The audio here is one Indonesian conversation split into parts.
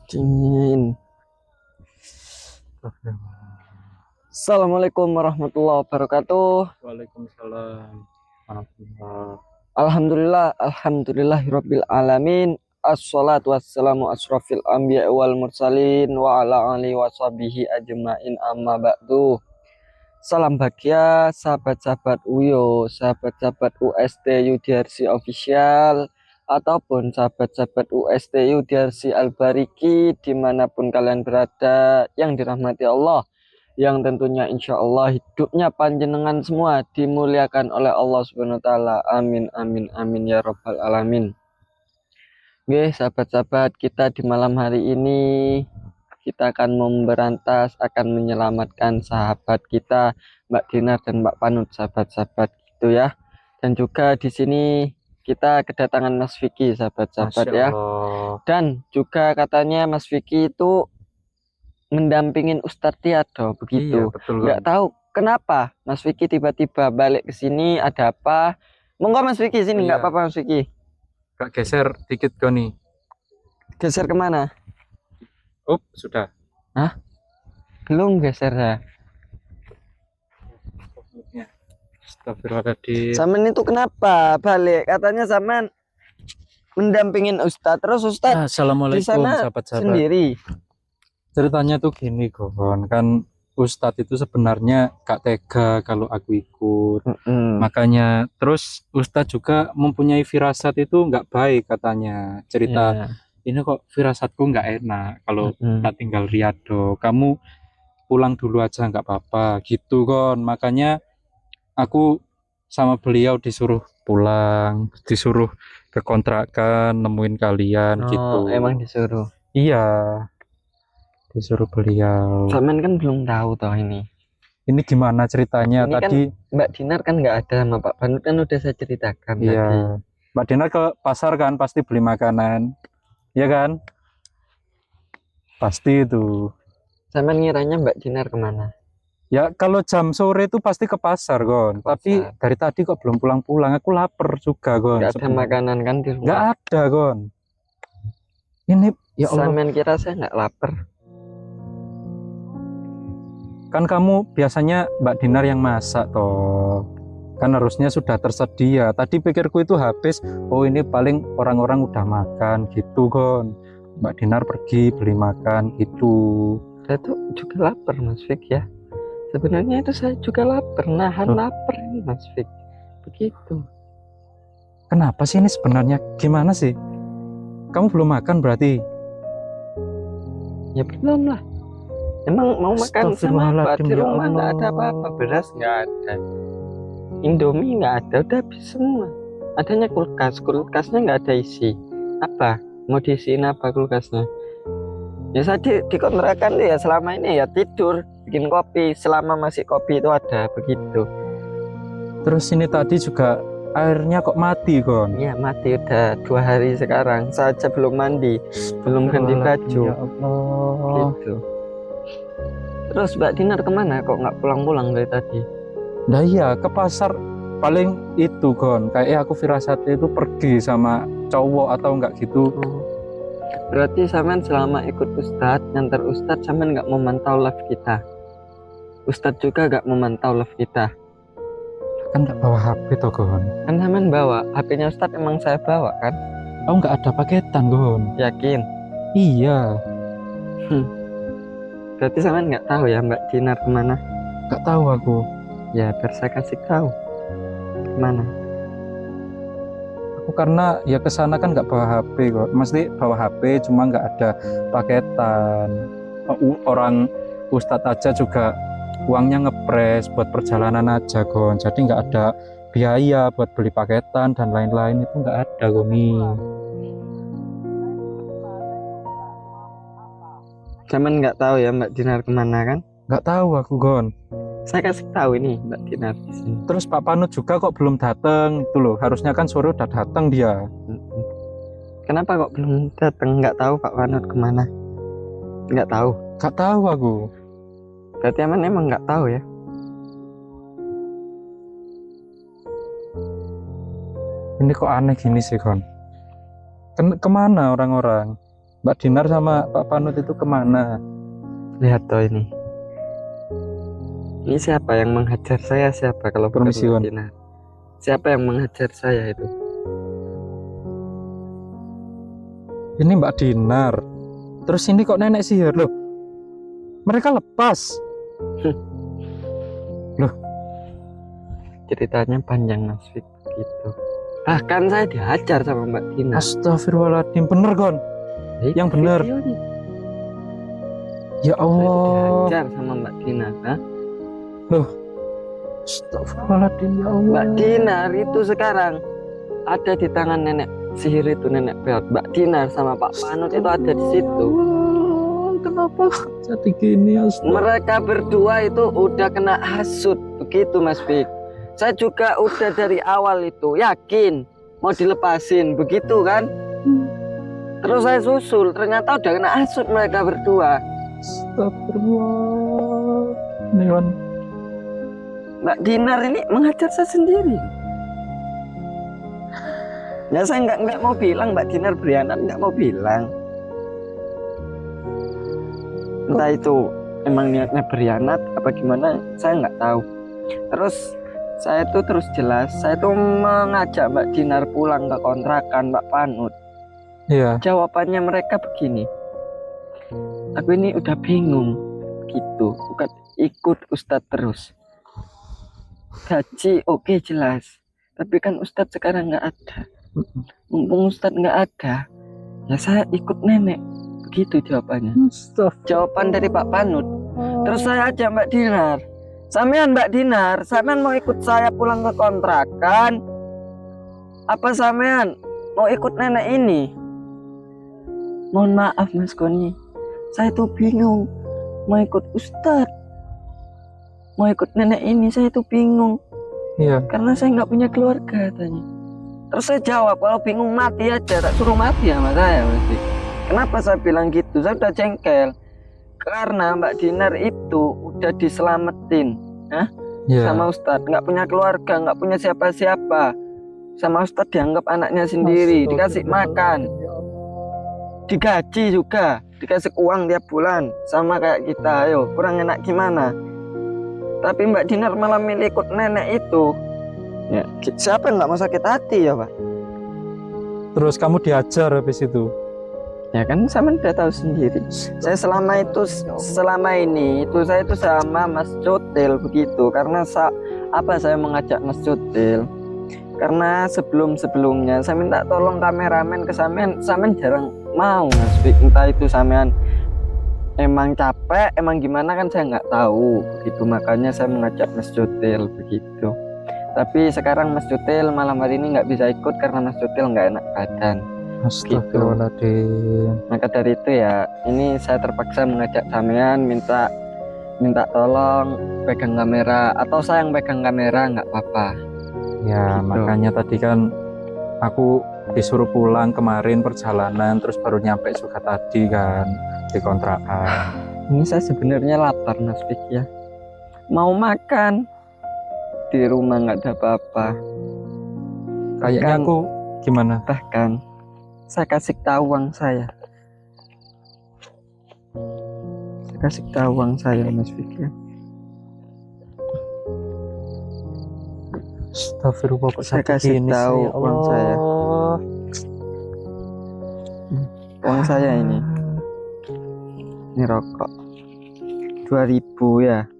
Dingin. Assalamualaikum warahmatullahi wabarakatuh. Waalaikumsalam warahmatullahi. Alhamdulillahirabbil alamin. Assalatu wassalamu asrofil anbiya wal mursalin wa ala alihi washabihi ajmain amma ba'du. Salam bahagia sahabat-sahabat Uyo, sahabat-sahabat UST UDRC official ataupun sahabat-sahabat UST UDRC Al-Bariki dimanapun kalian berada, yang dirahmati Allah, yang tentunya insya Allah hidupnya panjenengan semua dimuliakan oleh Allah Subhanahu wa taala. Amin amin amin ya rabbal alamin. Oke, sahabat-sahabat, kita di malam hari ini kita akan memberantas, akan menyelamatkan sahabat kita Mbak Dinar dan Mbak Panut, sahabat-sahabat gitu ya. Dan juga di sini kita kedatangan Mas Vicky, sahabat-sahabat ya. Dan juga katanya Mas Vicky itu mendampingin Ustadz Tiado begitu. Iya, betul. Nggak tahu kenapa Mas Vicky tiba-tiba balik ke sini, ada apa? Monggo Mas Vicky sini, nggak apa-apa Mas Vicky. Kak geser dikit kau nih. Geser kemana? Sudah. Hah? Belum geser ya. Astagfirullahaladzim. Saman itu kenapa balik? Katanya Saman mendampingin Ustadz, terus Ustadz di Assalamualaikum sana sahabat-sahabat. sendiri. Ceritanya tuh gini Gon, kan Ustadz itu sebenarnya gak tega kalau aku ikut. Makanya terus Ustadz juga mempunyai firasat itu nggak baik katanya. Cerita ini kok firasatku nggak enak kalau tak tinggal Riyado. Kamu pulang dulu aja nggak apa-apa gitu Gon. Makanya aku sama beliau disuruh pulang, disuruh ke kontrakan nemuin kalian gitu. Emang disuruh? Iya, disuruh beliau. Saman kan belum tahu toh ini. Ini gimana ceritanya Ini tadi? Kan Mbak Dinar kan nggak ada sama Pak Panut, kan udah saya ceritakan tadi. Iya, Mbak Dinar ke pasar kan pasti beli makanan, ya kan? Pasti itu. Saman ngiranya Mbak Dinar kemana? Ya kalau jam sore itu pasti ke pasar Gon. Tapi dari tadi kok belum pulang-pulang. Aku lapar juga Gon. Nggak ada makanan kan di rumah? Nggak ada Gon. Ini ya Allah. Saman kira saya nggak lapar. Kan kamu biasanya Mbak Dinar yang masak toh. Kan harusnya sudah tersedia. Tadi pikirku itu habis. Oh ini paling orang-orang udah makan gitu Gon. Mbak Dinar pergi beli makan gitu. Saya tuh juga lapar Mas Fik ya. Sebenarnya itu saya juga lapar, nahan lapar ini Mas Fik. Begitu. Kenapa sih ini sebenarnya? Gimana sih? Kamu belum makan berarti? Ya belum lah. Emang mau makan sama apa? Di rumah nggak ada apa-apa, beras nggak ada, Indomie nggak ada, udah habis semua. Adanya kulkasnya nggak ada isi. Apa? Mau diisiin apa kulkasnya? Ya saya di kontrakan ya selama ini ya tidur, bikin kopi, selama masih kopi itu ada begitu. Terus ini tadi juga airnya kok mati Gon? Iya mati, udah 2 hari sekarang. Saya aja belum mandi, belum ganti baju. Ya Allah. Gitu. Terus Mbak Dinar kemana kok nggak pulang-pulang dari tadi? Nah iya ke pasar paling itu Gon. Kayak aku firasatnya itu pergi sama cowok atau enggak gitu. Berarti Saman selama ikut Ustadz, nyantar Ustadz, Saman nggak memantau live kita. Ustadz juga nggak memantau live kita. Kan nggak bawa HP toh Gon. Kan Saman bawa, HP-nya Ustadz emang saya bawa kan? Oh nggak ada paketan Gon. Yakin? Iya. Berarti Saman nggak tahu ya Mbak Dinar kemana? Nggak tahu aku. Ya biar saya kasih tahu kemana. Aku karena ya kesana kan nggak bawa HP kok. Mesti bawa HP cuma nggak ada paketan. Orang Ustadz aja juga uangnya ngepres buat perjalanan aja Gon. Jadi nggak ada biaya buat beli paketan dan lain-lain, itu nggak ada Goni. Saman nggak tahu ya Mbak Dinar kemana kan? Nggak tahu aku Gon. Saya kasih tahu ini Mbak Dinar di sini. Terus Pak Panut juga kok belum datang itu loh. Harusnya kan sore udah datang dia. Kenapa kok belum datang? Nggak tahu Pak Panut kemana? Nggak tahu. Nggak tahu aku. Berarti emang nggak tahu ya? Ini kok aneh gini sih Gon. Kemana orang-orang? Mbak Dinar sama Pak Panut itu kemana? Lihat toh ini. Ini siapa yang menghajar saya? Siapa kalau bukan Permisi, Mbak Wan. Dinar? Siapa yang menghajar saya itu? Ini Mbak Dinar. Terus ini kok nenek sihir loh. Mereka lepas. Ceritanya panjang Mas Fik gitu. Bahkan saya dihajar sama Mbak Dinar. Astagfirullahaladzim, bener Gon. Yang bener. Videonya. Ya Saya Allah. dihajar sama Mbak Dinar. Hah? Astagfirullahaladzim, ya Allah. Mbak Dinar itu sekarang ada di tangan nenek sihir itu, nenek peot. Mbak Dinar sama Pak Panut itu ada di situ. Kenapa jadi gini? Mereka berdua itu udah kena hasut begitu Mas Fik. Saya juga udah dari awal itu yakin mau dilepasin begitu kan. Terus saya susul, ternyata udah kena hasut mereka berdua. Astagfirullah. Newan. Mbak Dinar ini menghajar saya sendiri. Ya saya nggak mau bilang Mbak Dinar berkhianat, nggak mau bilang. Entah itu emang niatnya berkhianat apa gimana, saya nggak tahu. Terus saya tuh terus jelas, saya tuh mengajak Mbak Dinar pulang ke kontrakan Mbak Panut. Iya. Jawabannya mereka begini, aku ini udah bingung gitu, bukan ikut Ustadz terus. Gaji oke jelas, tapi kan Ustadz sekarang nggak ada. Mumpung Ustadz nggak ada, ya saya ikut nenek. Begitu jawabannya. Jawaban dari Pak Panut. Terus saya ajak Mbak Dinar, sampean Mbak Dinar, sampean mau ikut saya pulang ke kontrakan? Apa sampean mau ikut nenek ini? Mohon maaf Mas Goni, saya tuh bingung mau ikut Ustadz, mau ikut nenek ini, saya tuh bingung. Iya. Karena saya nggak punya keluarga katanya. Terus saya jawab, kalau bingung mati aja, tak suruh mati sama saya mesti. Kenapa saya bilang gitu? Saya udah jengkel karena Mbak Dinar itu udah diselamatin, sama Ustadz, nggak punya keluarga, nggak punya siapa-siapa. Sama Ustadz dianggap anaknya sendiri, dikasih makan, digaji juga, dikasih uang tiap bulan, sama kayak kita. Ayo, kurang enak gimana? Tapi Mbak Dinar malah milih ikut nenek itu. Ya, siapa yang nggak mau sakit hati ya Pak? Terus kamu diajar habis itu? Ya kan sama udah tahu sendiri. Saya selama ini itu saya itu sama Mas Cutil begitu. Karena saya mengajak Mas Cutil? Karena sebelumnya saya minta tolong kameramen ke sampean jarang mau Mas Fik. Entah itu sampean emang capek, emang gimana kan saya nggak tahu begitu. Makanya saya mengajak Mas Cutil begitu. Tapi sekarang Mas Cutil malam hari ini nggak bisa ikut karena Mas Cutil nggak enak badan. Astagfirullahaladzim. Maka dari itu ya, ini saya terpaksa mengajak sampean minta tolong pegang kamera, atau saya yang pegang kamera nggak apa-apa. Ya Gitu. makanya tadi kan aku disuruh pulang kemarin perjalanan, terus baru nyampe juga tadi kan di kontrakan. Ini saya sebenarnya lapar Mas Fik ya, mau makan, di rumah nggak ada apa-apa. Kayaknya aku gimana? Bahkan saya kasih tahu uang saya. Saya kasih tahu uang saya Mas Fik ya. Astagfirullah, kok Saya sampai kasih gini tahu sih, ya uang saya. Allah. Uang saya ini rokok 2000 ya,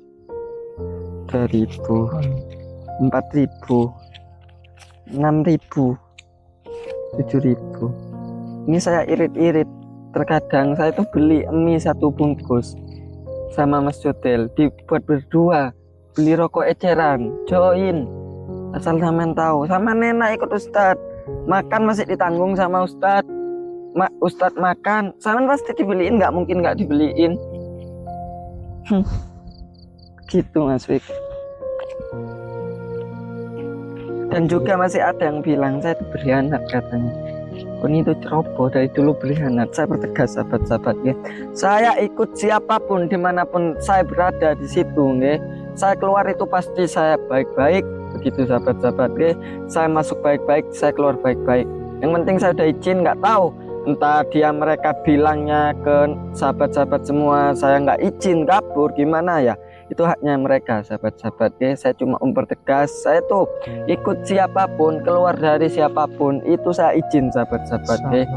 2000, 4000, 6000, 7000. Ini saya irit-irit. Terkadang saya tuh beli mie 1 bungkus sama Mas Jotel, dibuat berdua, beli rokok eceran, join. Asal sampean tahu, sama nenek ikut Ustadz, makan masih ditanggung sama Ustadz. Ustadz makan, sampean pasti dibeliin, nggak mungkin nggak dibeliin. Gitu Mas Fik. Dan juga masih ada yang bilang saya itu berkhianat katanya. Ini itu ceroboh, dari dulu berkhianat. Saya bertegas sahabat-sahabat ya. Saya ikut siapapun dimanapun saya berada di situ nge. Saya keluar itu pasti saya baik-baik. Begitu sahabat-sahabat ya. Saya masuk baik-baik, saya keluar baik-baik. Yang penting saya udah izin, nggak tahu entah dia mereka bilangnya ke sahabat-sahabat semua saya nggak izin kabur gimana ya, itu haknya mereka sahabat-sahabat ya. Saya cuma mempertegas, saya tuh ikut siapapun, keluar dari siapapun itu saya izin sahabat-sahabat ya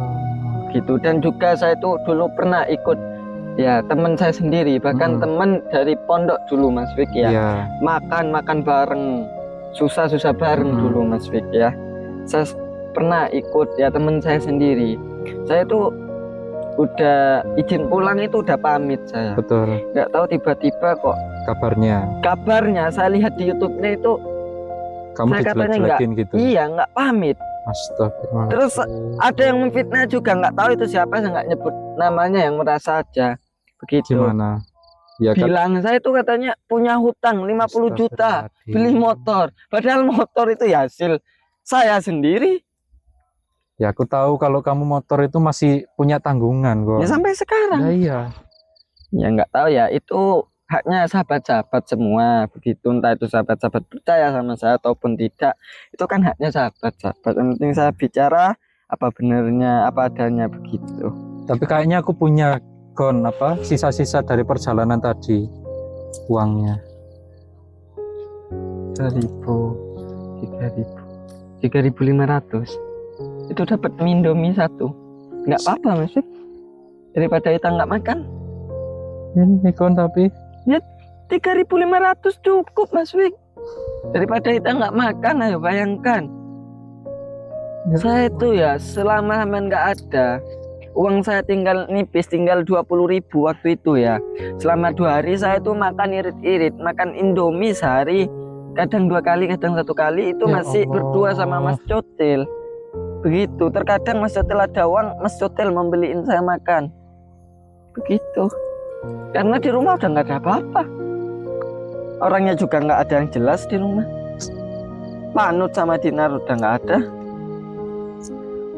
gitu. Dan juga saya tuh dulu pernah ikut ya teman saya sendiri, bahkan teman dari pondok dulu Mas Fik ya, makan bareng, susah bareng dulu Mas Fik ya. Saya pernah ikut ya teman saya sendiri. Saya tuh udah izin pulang itu udah pamit saya. Betul. Nggak tahu tiba-tiba kok kabarnya saya lihat di YouTube-nya itu kamu dijelek-jelekin gitu. Iya, nggak pamit. Astagfirullah. Terus ada yang memfitnah juga, nggak tahu itu siapa, saya nggak nyebut namanya, yang merasa aja begitu. Gimana? Ya, bilang saya itu katanya punya hutang 50 juta beli motor, padahal motor itu ya hasil saya sendiri. Ya aku tahu kalau kamu motor itu masih punya tanggungan kok. Ya sampai sekarang. Ya, iya. Ya nggak tahu ya, itu haknya sahabat-sahabat semua begitu, entah itu sahabat-sahabat percaya sama saya ataupun tidak, itu kan haknya sahabat-sahabat. Yang penting saya bicara apa benernya, apa adanya begitu. Tapi kayaknya aku punya sisa-sisa dari perjalanan tadi, uangnya 3.500 itu dapat Indomie satu, nggak apa-apa Mas, daripada kita nggak makan. Ini kon tapi ya 3.500 cukup Mas Wik, daripada kita nggak makan. Ayo bayangkan ya. Saya itu ya selama nggak ada uang, saya tinggal nipis, tinggal 20.000 waktu itu ya. Selama 2 hari saya tuh makan irit-irit, makan Indomie sehari, kadang 2 kali, kadang 1 kali, itu ya masih Allah. Berdua sama Mas Cotil begitu. Terkadang Mas Cotil ada uang, Mas Cotil membeliin saya makan begitu, karena di rumah udah nggak ada apa-apa, orangnya juga nggak ada yang jelas di rumah. Panut sama Dinar udah nggak ada.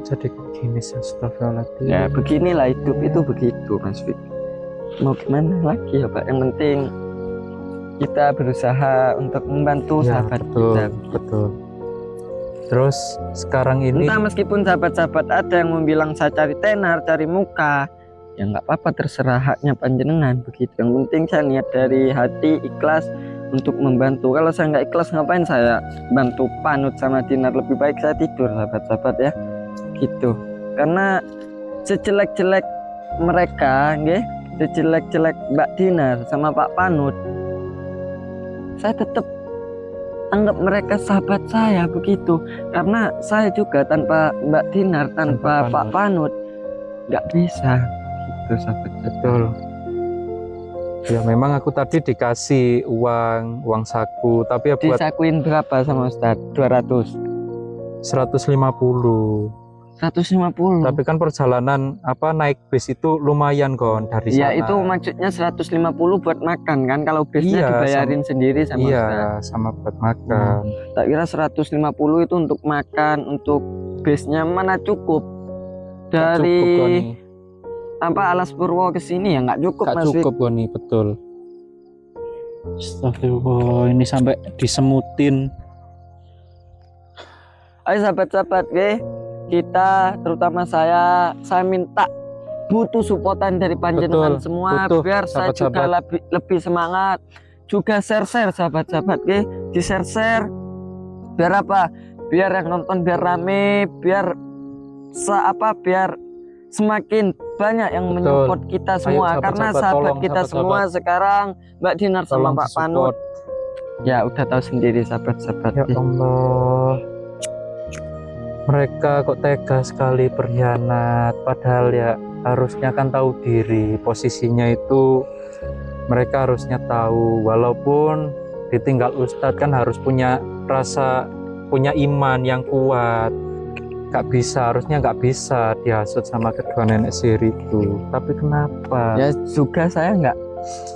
Jadi gini, astagfirullahaladzim. Ya beginilah hidup itu begitu Mas Fik. Mau gimana lagi ya Pak, yang penting kita berusaha untuk membantu Ya, sahabat betul, kita. betul. Terus sekarang ini Entah meskipun sahabat-sahabat ada yang bilang saya cari tenar, cari muka, ya nggak apa-apa, terserah haknya panjenengan begitu. Yang penting saya niat dari hati, ikhlas untuk membantu. Kalau saya nggak ikhlas, ngapain saya bantu Panut sama Dinar? Lebih baik saya tidur sahabat-sahabat ya gitu. Karena sejelek-jelek mereka nggih, sejelek-jelek Mbak Dinar sama Pak Panut, saya tetap anggap mereka sahabat saya begitu. Karena saya juga tanpa Mbak Dinar, tanpa Pak Panut nggak bisa gitu sahabat. betul. Ya memang aku tadi dikasih uang saku, tapi ya buat Disakuin berapa sama Ustadz? 200, 150. 150. Tapi kan perjalanan naik bis itu lumayan kon dari Ya sana. itu maksudnya 150 buat makan kan, kalau bisnya Iya, dibayarin sendiri sama iya, Ustadz. sama buat makan. Tak kira 150 itu untuk makan, untuk bisnya mana cukup. Nggak Dari cukup Goni. Alas Purwo ke sini ya nggak cukup Nggak Mas Wik. cukup Goni, betul. Astagfirullah, ini sampai disemutin. Ayo sahabat-sahabat kita, terutama saya minta butuh supportan dari panjenengan Betul, semua, butuh, biar saya juga lebih semangat. Juga share-share sahabat-sahabat di share-share, biar apa? Biar yang nonton biar rame, biar biar semakin banyak yang menyupport kita semua. Ayo, karena sahabat kita semua sekarang Mbak Dinar sama Pak Panut ya udah tahu sendiri sahabat-sahabat. Ya Allah, mereka kok tega sekali berkhianat, padahal ya harusnya kan tahu diri posisinya itu. Mereka harusnya tahu, walaupun ditinggal Ustadz kan harus punya iman yang kuat. Harusnya nggak bisa dihasut sama kedua nenek sihir itu. Tapi kenapa? Ya juga saya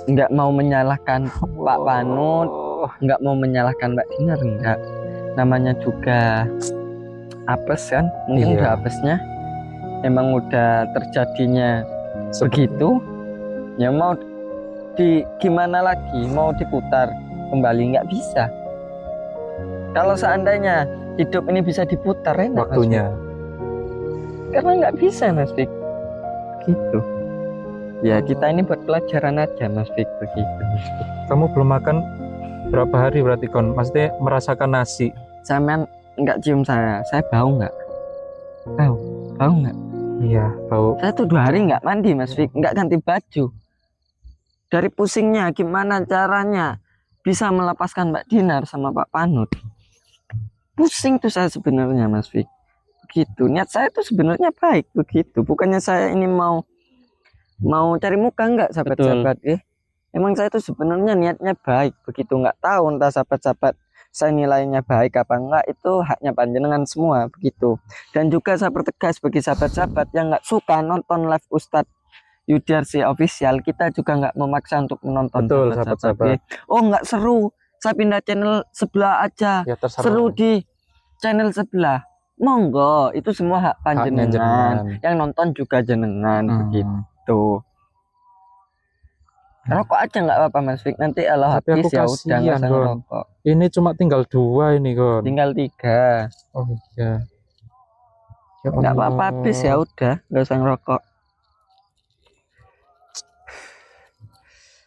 nggak mau menyalahkan Pak Panut, nggak mau menyalahkan Mbak Dinar, enggak. Namanya juga apes kan, mungkin udah apesnya, emang udah terjadinya begitu. Ya mau gimana lagi, mau diputar kembali nggak bisa. Kalau seandainya hidup ini bisa diputar enak waktunya. karena nggak bisa Mas Fik gitu ya. Kita ini buat pelajaran aja Mas Fik begitu. Kamu belum makan berapa hari berarti kon? Maksudnya merasakan nasi? Sampean nggak cium saya bau nggak? Bau nggak? Iya, bau. Saya tuh 2 hari nggak mandi Mas Fik, nggak ganti baju. Dari pusingnya gimana caranya bisa melepaskan Mbak Dinar sama Pak Panut. Pusing tuh saya sebenarnya Mas Fik. Begitu. Niat saya tuh sebenarnya baik begitu. Bukannya saya ini mau cari muka enggak sahabat-sahabat. Emang saya tuh sebenarnya niatnya baik begitu. Nggak tahu entah sahabat-sahabat saya nilainya baik apa enggak, itu haknya panjenengan semua begitu. Dan juga saya pertegas bagi sahabat-sahabat yang nggak suka nonton live Ustadz Yudiarsi official, kita juga nggak memaksa untuk menonton. Betul sahabat-sahabat. Oh nggak seru, saya pindah channel sebelah aja. Ya, seru di channel sebelah, monggo, itu semua hak panjenengan. Yang nonton juga jenengan begitu. Rokok aja nggak apa-apa Mas Fik, nanti Allah tapi habis ya udah nggak usah ngerokok. Ini cuma tinggal 2 ini kon. Tinggal 3. Oh iya. Ya nggak apa-apa habis ya udah nggak usah ngerokok.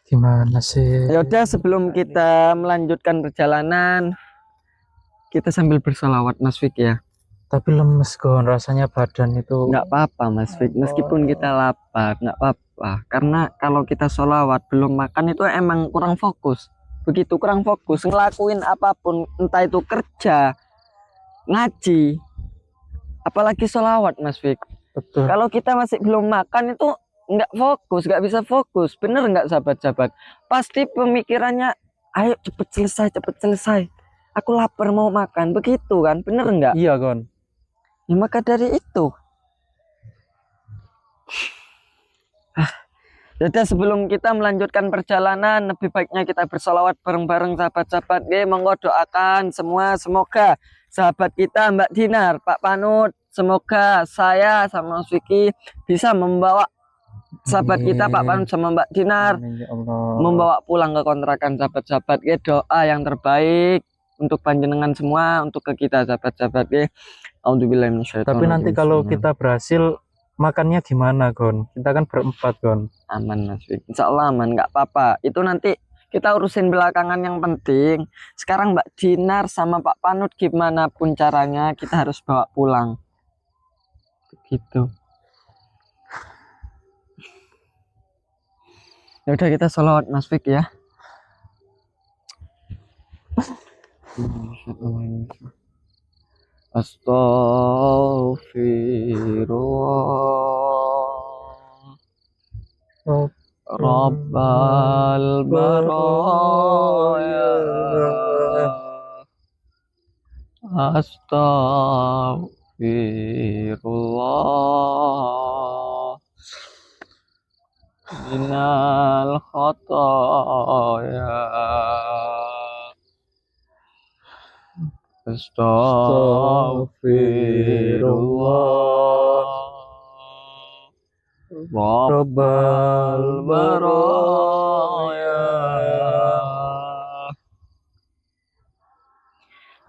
Gimana sih? Ya udah, sebelum kita melanjutkan perjalanan, kita sambil bersolawat Mas Fik ya. Tapi lemes kon, rasanya badan itu. Nggak apa-apa Mas Fik, meskipun kita lapar nggak apa-apa. Karena kalau kita solawat belum makan itu emang kurang fokus. Begitu kurang fokus ngelakuin apapun, entah itu kerja, ngaji, apalagi solawat Mas Fik. Betul. Kalau kita masih belum makan itu nggak fokus, nggak bisa fokus. Bener nggak sahabat-sahabat? Pasti pemikirannya, ayo cepet selesai. Aku lapar mau makan, begitu kan? Bener nggak? Iya kon. Ya, maka dari itu, jadi sebelum kita melanjutkan perjalanan, lebih baiknya kita bersolawat bareng-bareng sahabat-sahabat. Monggo doakan semua, semoga sahabat kita Mbak Dinar, Pak Panut, semoga saya sama Mas Vicky bisa membawa sahabat kita Pak Panut sama Mbak Dinar, ya Allah, membawa pulang ke kontrakan sahabat-sahabat. Doa yang terbaik untuk panjenengan semua, untuk ke kita sahabat-sahabat. Tapi nanti kalau kita berhasil makannya gimana kon? Kita kan berempat kon. Aman Mas Vicky, insya Allah aman, nggak apa-apa. Itu nanti kita urusin belakangan. Yang penting sekarang Mbak Dinar sama Pak Panut gimana pun caranya kita harus bawa pulang begitu. Ya udah, kita sholawat Mas Fik ya. Astaghfirullah Rabbal baraya, Astaghfirullah minal khataya, Astaghfirullah Rabbal baraya,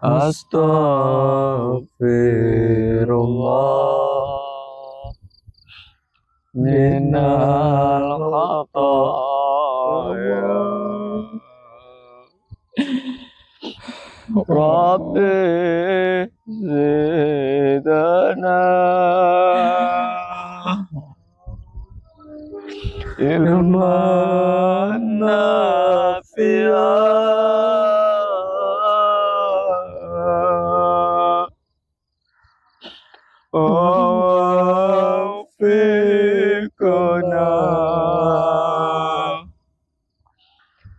Astaghfirullah minal khataya, Rabbi zidana ilman nafi'a wafiqna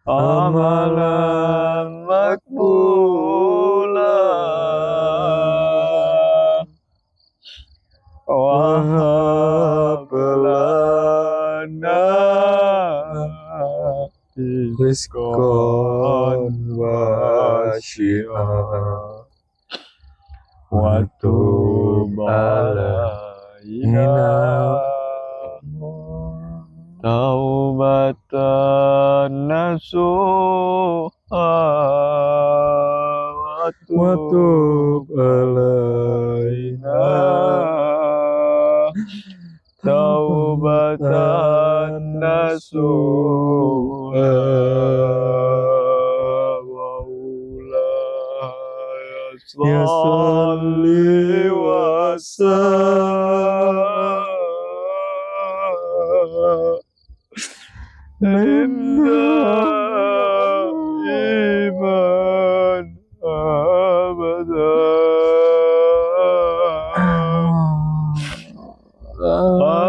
amalan makbula wahab lana rizqan wasi'a wa tub alaina taubatan nasuha wa tub alaina rasulah ya salli wa sallim daiman abada ala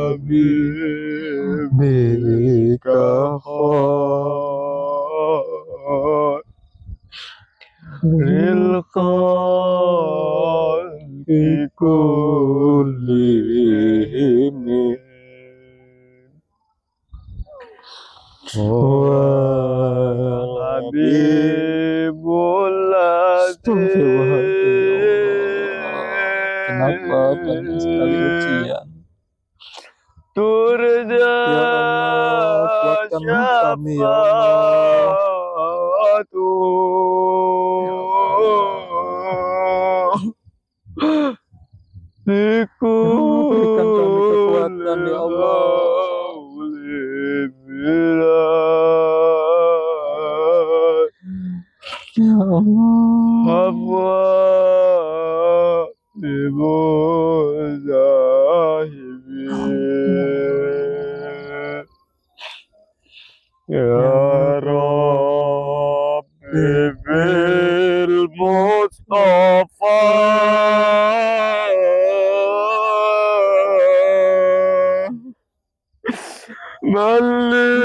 habibika khairil khalqi kullihim wal habibul kenapa banyak sekali ujian turja ya Allah kuatkanlah kami ya Allah berikan kami kekuatan ya Allah ya Allah ibu zahibin ya Rabbi bil Mustafa Malil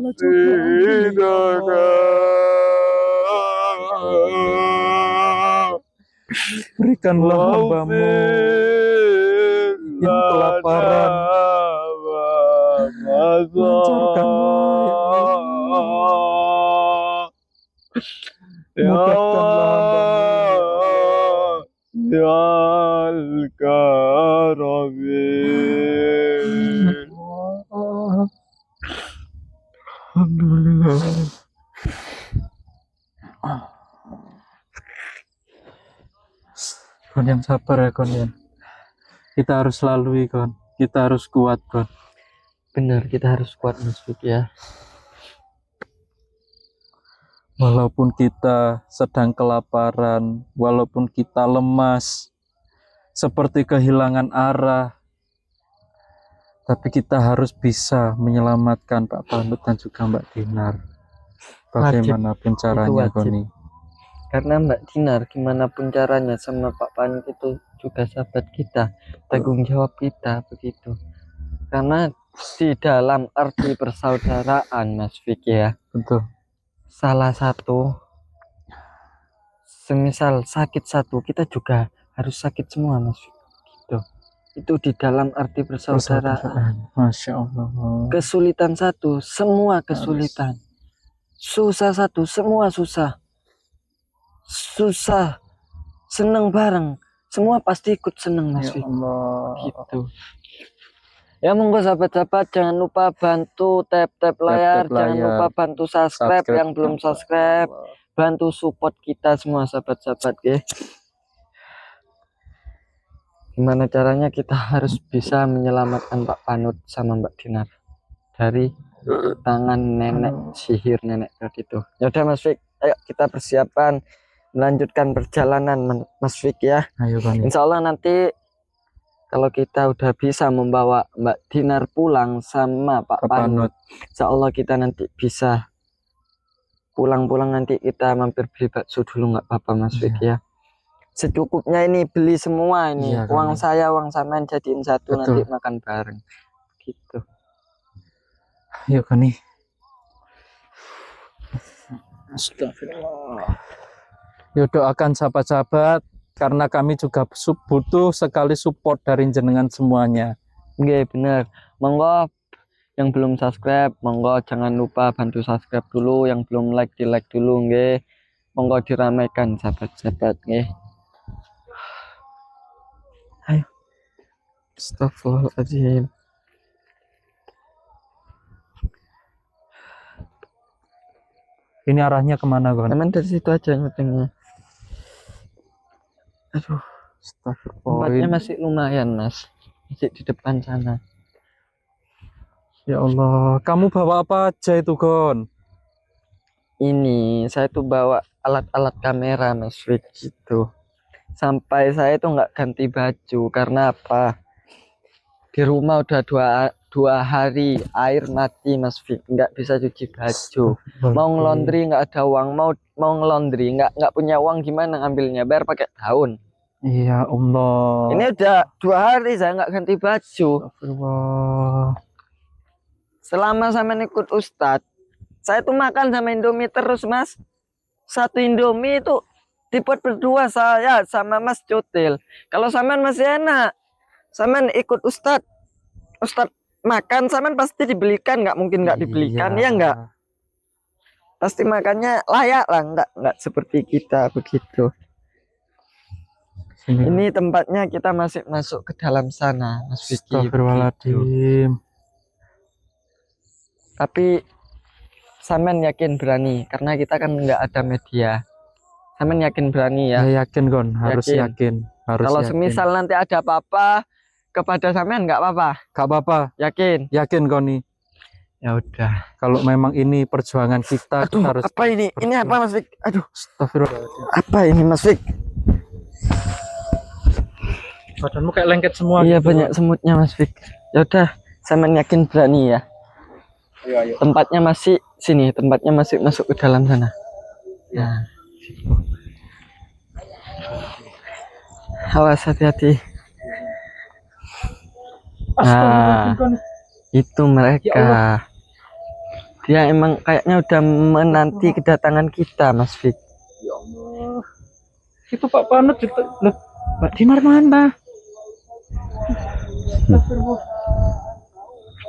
maqasidana berikanlah hambamu yang kelaparan lancarkanlah ya Allah ya Al-Karamin alhamdulillah kon yang sabar ya kon ya kita harus lalui kon kita harus kuat kon Benar, kita harus kuat Mas Fik ya. Walaupun kita sedang kelaparan, walaupun kita lemas, seperti kehilangan arah, tapi kita harus bisa menyelamatkan Pak Panut dan juga Mbak Dinar. Bagaimanapun caranya, Koni. Karena Mbak Dinar, gimana pun caranya sama Pak Panut itu juga sahabat kita, tanggung jawab kita begitu. Karena di dalam arti persaudaraan Mas Fik ya. Betul. Salah satu, semisal sakit satu, kita juga harus sakit semua Mas Fik. Gitu. Itu di dalam arti persaudaraan. Masya Allah. Kesulitan satu, semua kesulitan. Susah satu, semua susah. Susah, seneng bareng, semua pasti ikut seneng Mas Fik. Gitu. Ya monggo sahabat-sahabat, jangan lupa bantu tap layar, jangan lupa bantu subscribe yang belum subscribe, bantu support kita semua sahabat-sahabat ya. Gimana caranya kita harus bisa menyelamatkan Pak Panut sama Mbak Dinar dari tangan nenek sihir nenek tadi itu. Ya udah Mas Fik, ayo kita persiapan melanjutkan perjalanan Mas Fik ya. Ayo, Insya Allah nanti kalau kita udah bisa membawa Mbak Dinar pulang sama Pak Panut, insya Allah kita nanti bisa pulang-pulang, nanti kita mampir beli bakso dulu, nggak apa-apa Mas Fik ya. Secukupnya ini beli semua ini, iya, uang saya, uang sampean jadiin satu. Betul. Nanti makan bareng gitu. Ayo Koni. Astagfirullah. Yuk doakan sahabat-sahabat, karena kami juga butuh sekali support dari jenengan semuanya. Oke, bener. Monggo yang belum subscribe, monggo jangan lupa bantu subscribe dulu. Yang belum like, di like dulu, nggih. Monggo diramaikan sahabat-sahabat, nggih. Ayo. Astagfirullahaladzim. Ini arahnya kemana, Gon? Emang dari situ aja yang pentingnya. Aduh. Tempatnya Astagfirullah. masih lumayan, Mas. Masih di depan sana. Ya Allah, kamu bawa apa aja itu, Gon? Ini saya tuh bawa alat-alat kamera, Mas Fik, gitu. Sampai saya tuh nggak ganti baju karena apa? Di rumah udah dua hari air mati, Mas Fik, nggak bisa cuci baju. Mau ngelondri nggak ada uang, mau ngelondri nggak punya uang, gimana ngambilnya? Bayar pakai daun. Ya Allah. Ini udah 2 hari saya nggak ganti baju. Astagfirullah. Selama sampean ikut Ustadz, saya tuh makan sama Indomie terus, Mas. Satu Indomie itu dibuat berdua, saya sama Mas Cutil. Kalau sampean masih enak, sampean ikut Ustadz makan, sampean pasti dibelikan, nggak mungkin nggak dibelikan, ya nggak? Pasti makannya layak lah, nggak seperti kita begitu. Ini tempatnya kita masih masuk ke dalam sana, Mas Vicky. Astagfirullahaladzim. Tapi sampean yakin berani, karena kita kan nggak ada media. Sampean yakin berani ya? Ya yakin, Gon, harus yakin. Harus Kalau yakin. semisal nanti ada apa-apa kepada sampean, nggak apa-apa? Gak apa-apa. Yakin? Yakin, Gon nih. Ya udah. Kalau memang ini perjuangan kita, Aduh, kita harus. apa ini? Ini apa, Mas Fik? Aduh, Astagfirullahaladzim. apa ini, Mas Fik? Badanmu kayak lengket semua. Iya, gitu, banyak semutnya, Mas Fik. Ya udah, sampean yakin berani ya? Ayo. Tempatnya masih sini, tempatnya masih masuk ke dalam sana. Nah, awas, hati-hati. Nah, itu mereka. Dia emang kayaknya udah menanti kedatangan kita, Mas Fik. Ya Allah. Itu Pak Panut juga. Loh, Mbak Dinar mana?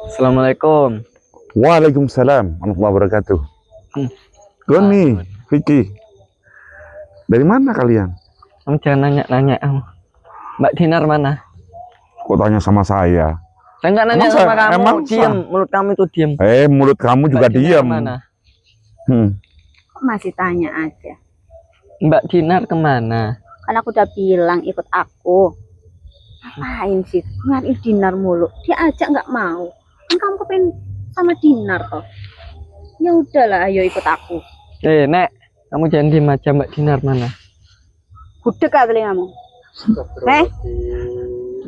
Assalamualaikum. Waalaikumsalam warahmatullahi wabarakatuh. Goni, Assalamualaikum. Vicky. Dari mana kalian? Kamu jangan nanya-nanya. Mbak Dinar mana? Kok tanya sama saya? Saya nggak nanya Emang sama saya- kamu. emang Diam, mulut kamu itu diam. Mulut kamu juga Mbak Dinar diam. Kemana? Kok masih tanya aja? Mbak Dinar kemana? Kan aku udah bilang ikut aku. Ngapain sih nyari Dinar mulu? Dia aja nggak mau. Kan kamu kepengen sama Dinar toh. Ya udahlah, ayo ikut aku. Nek, kamu jangan diem aja. Mbak Dinar mana? Budek kak telingamu.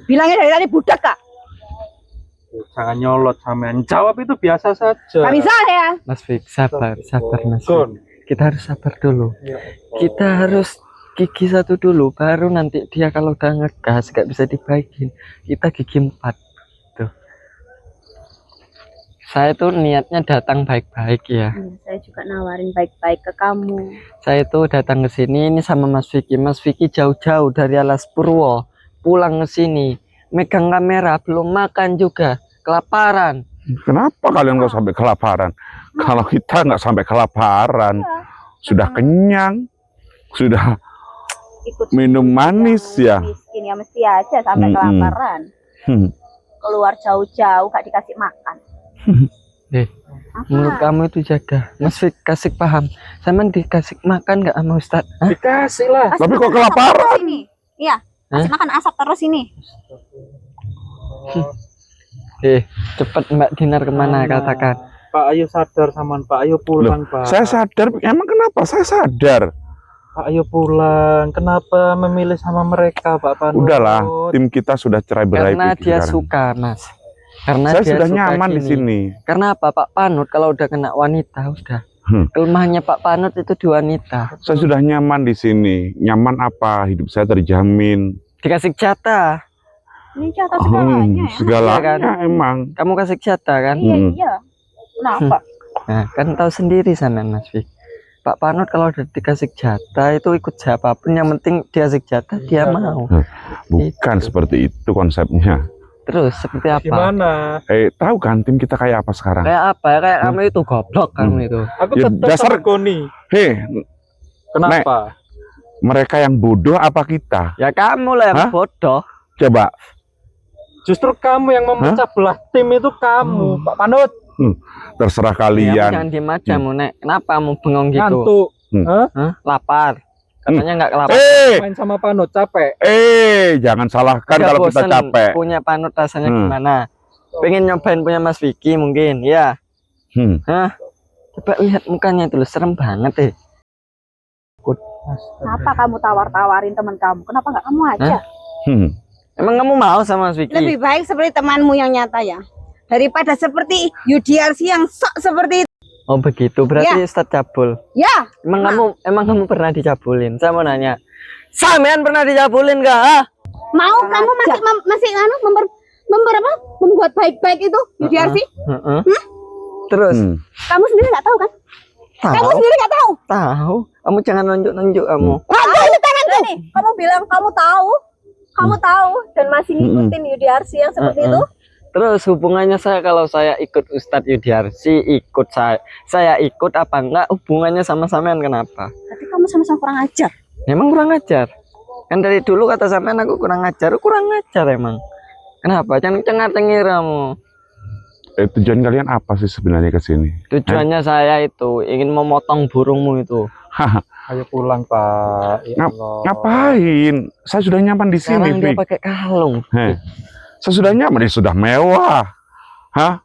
Bilangnya dari tadi budek kak. Jangan nyolot sampean. Jawab itu biasa saja. Gak bisa ya. Mas Fik, sabar Mas Fik. Gon. Kita harus sabar dulu. Ya. Kita harus gigi 1 dulu, baru nanti dia kalau udah ngegas gak bisa dibaikin, kita gigi 4 tuh. Saya tuh niatnya datang baik-baik ya. Saya juga nawarin baik-baik ke kamu. Saya tuh datang ke sini ini sama Mas Vicky. Mas Vicky jauh-jauh dari Alas Purwo pulang ke sini, megang kamera, belum makan juga, kelaparan. Kenapa kalian kok sampai kelaparan? Kalau kita nggak sampai kelaparan, sudah kenyang, sudah Ikut minum manis ya. miskin ya mesti aja sampai Mm-mm. kelaparan. Hmm. Keluar jauh-jauh gak dikasih makan. Menurut Apa? kamu itu jaga. Mas Vicky kasih paham. Sama dikasih makan nggak sama Ustadz? Hah? Dikasih lah. Kasih Tapi kok makan asap kelaparan? terus ini. Iya, kasih makan asap terus ini. Cepet Mbak Dinar kemana katakan? Pak, ayo sadar saman Pak, ayo pulang Pak. Saya sadar, emang kenapa? Saya sadar. Pak, ayo pulang. Kenapa memilih sama mereka Pak Panut? Udahlah, tim kita sudah cerai-berai. Karena Vicky dia sekarang. suka, Mas. Karena Saya dia sudah suka nyaman di gini. sini. Karena apa, Pak Panut kalau udah kena wanita udah. Kelemahannya Pak Panut itu di wanita. Saya sudah nyaman di sini. Nyaman apa? Hidup saya terjamin. Dikasih jatah. Ini jatah segalanya ya. Segalanya Iya kan? emang. Kamu kasih jatah kan? Iya, iya. Kenapa? Nah, kan tahu sendiri sama Mas Fik. Pak Panut kalau udah dikasih jatah itu ikut siapapun, yang penting dikasih jatah dia mau. Bukan seperti itu konsepnya. Terus seperti apa? Gimana? Tahu kan tim kita kayak apa sekarang? Kayak apa? Kayak kamu itu goblok kamu itu. Aku Ya, tetap dasar- sama Goni. Kenapa? Mereka yang bodoh apa kita? Ya kamu lah yang Hah? bodoh. Coba. Justru kamu yang memecah belah tim itu kamu, Pak Panut. Terserah Kamu kalian. jangan diem aja, Mu, Nek. Kenapa kamu bengong gitu? Ngantuk. Hah? Lapar. Katanya nggak kelaparan. Main sama Panut capek. Jangan salahkan Udah kalau kita bosen capek. punya Panut rasanya Hmm. gimana? Pengen nyobain punya Mas Vicky mungkin, ya. Hah? Coba lihat mukanya itu loh, serem banget deh. Kenapa kamu tawar-tawarin teman kamu? Kenapa nggak kamu aja? Emang kamu mau sama Mas Vicky? Lebih baik seperti temanmu yang nyata ya, daripada seperti UDRC yang sok seperti itu. Oh begitu, berarti Ustadz cabul. Ya, Emang kamu pernah dicabulin? Saya mau nanya. Sampean pernah dicabulin gak? Ah? mau kamu masih membuat baik-baik itu UDRC? Terus? Kamu sendiri nggak tahu kan? Kamu Tahu? sendiri nggak tahu? Tahu. Kamu jangan nunjuk-nunjuk kamu. Tahu ini tanganku. Kamu bilang kamu tahu dan masih ngikutin UDRC yang seperti itu. Terus hubungannya saya kalau saya ikut Ustadz Yudiarsi, ikut saya ikut apa enggak, hubungannya sama sampean kenapa? Berarti kamu sama-sama kurang ajar. Emang kurang ajar? Kan dari dulu kata sampean aku kurang ajar emang. Kenapa? Jangan cengar-cengir kamu. Tujuan kalian apa sih sebenarnya ke sini? Tujuannya saya itu ingin memotong burungmu itu. Ayo pulang, Pak. Ya Allah. Ngapain? Saya sudah nyaman di sini, Sekarang dia Fik. pakai kalung. Saya sudah nyaman, dia sudah mewah. Hah?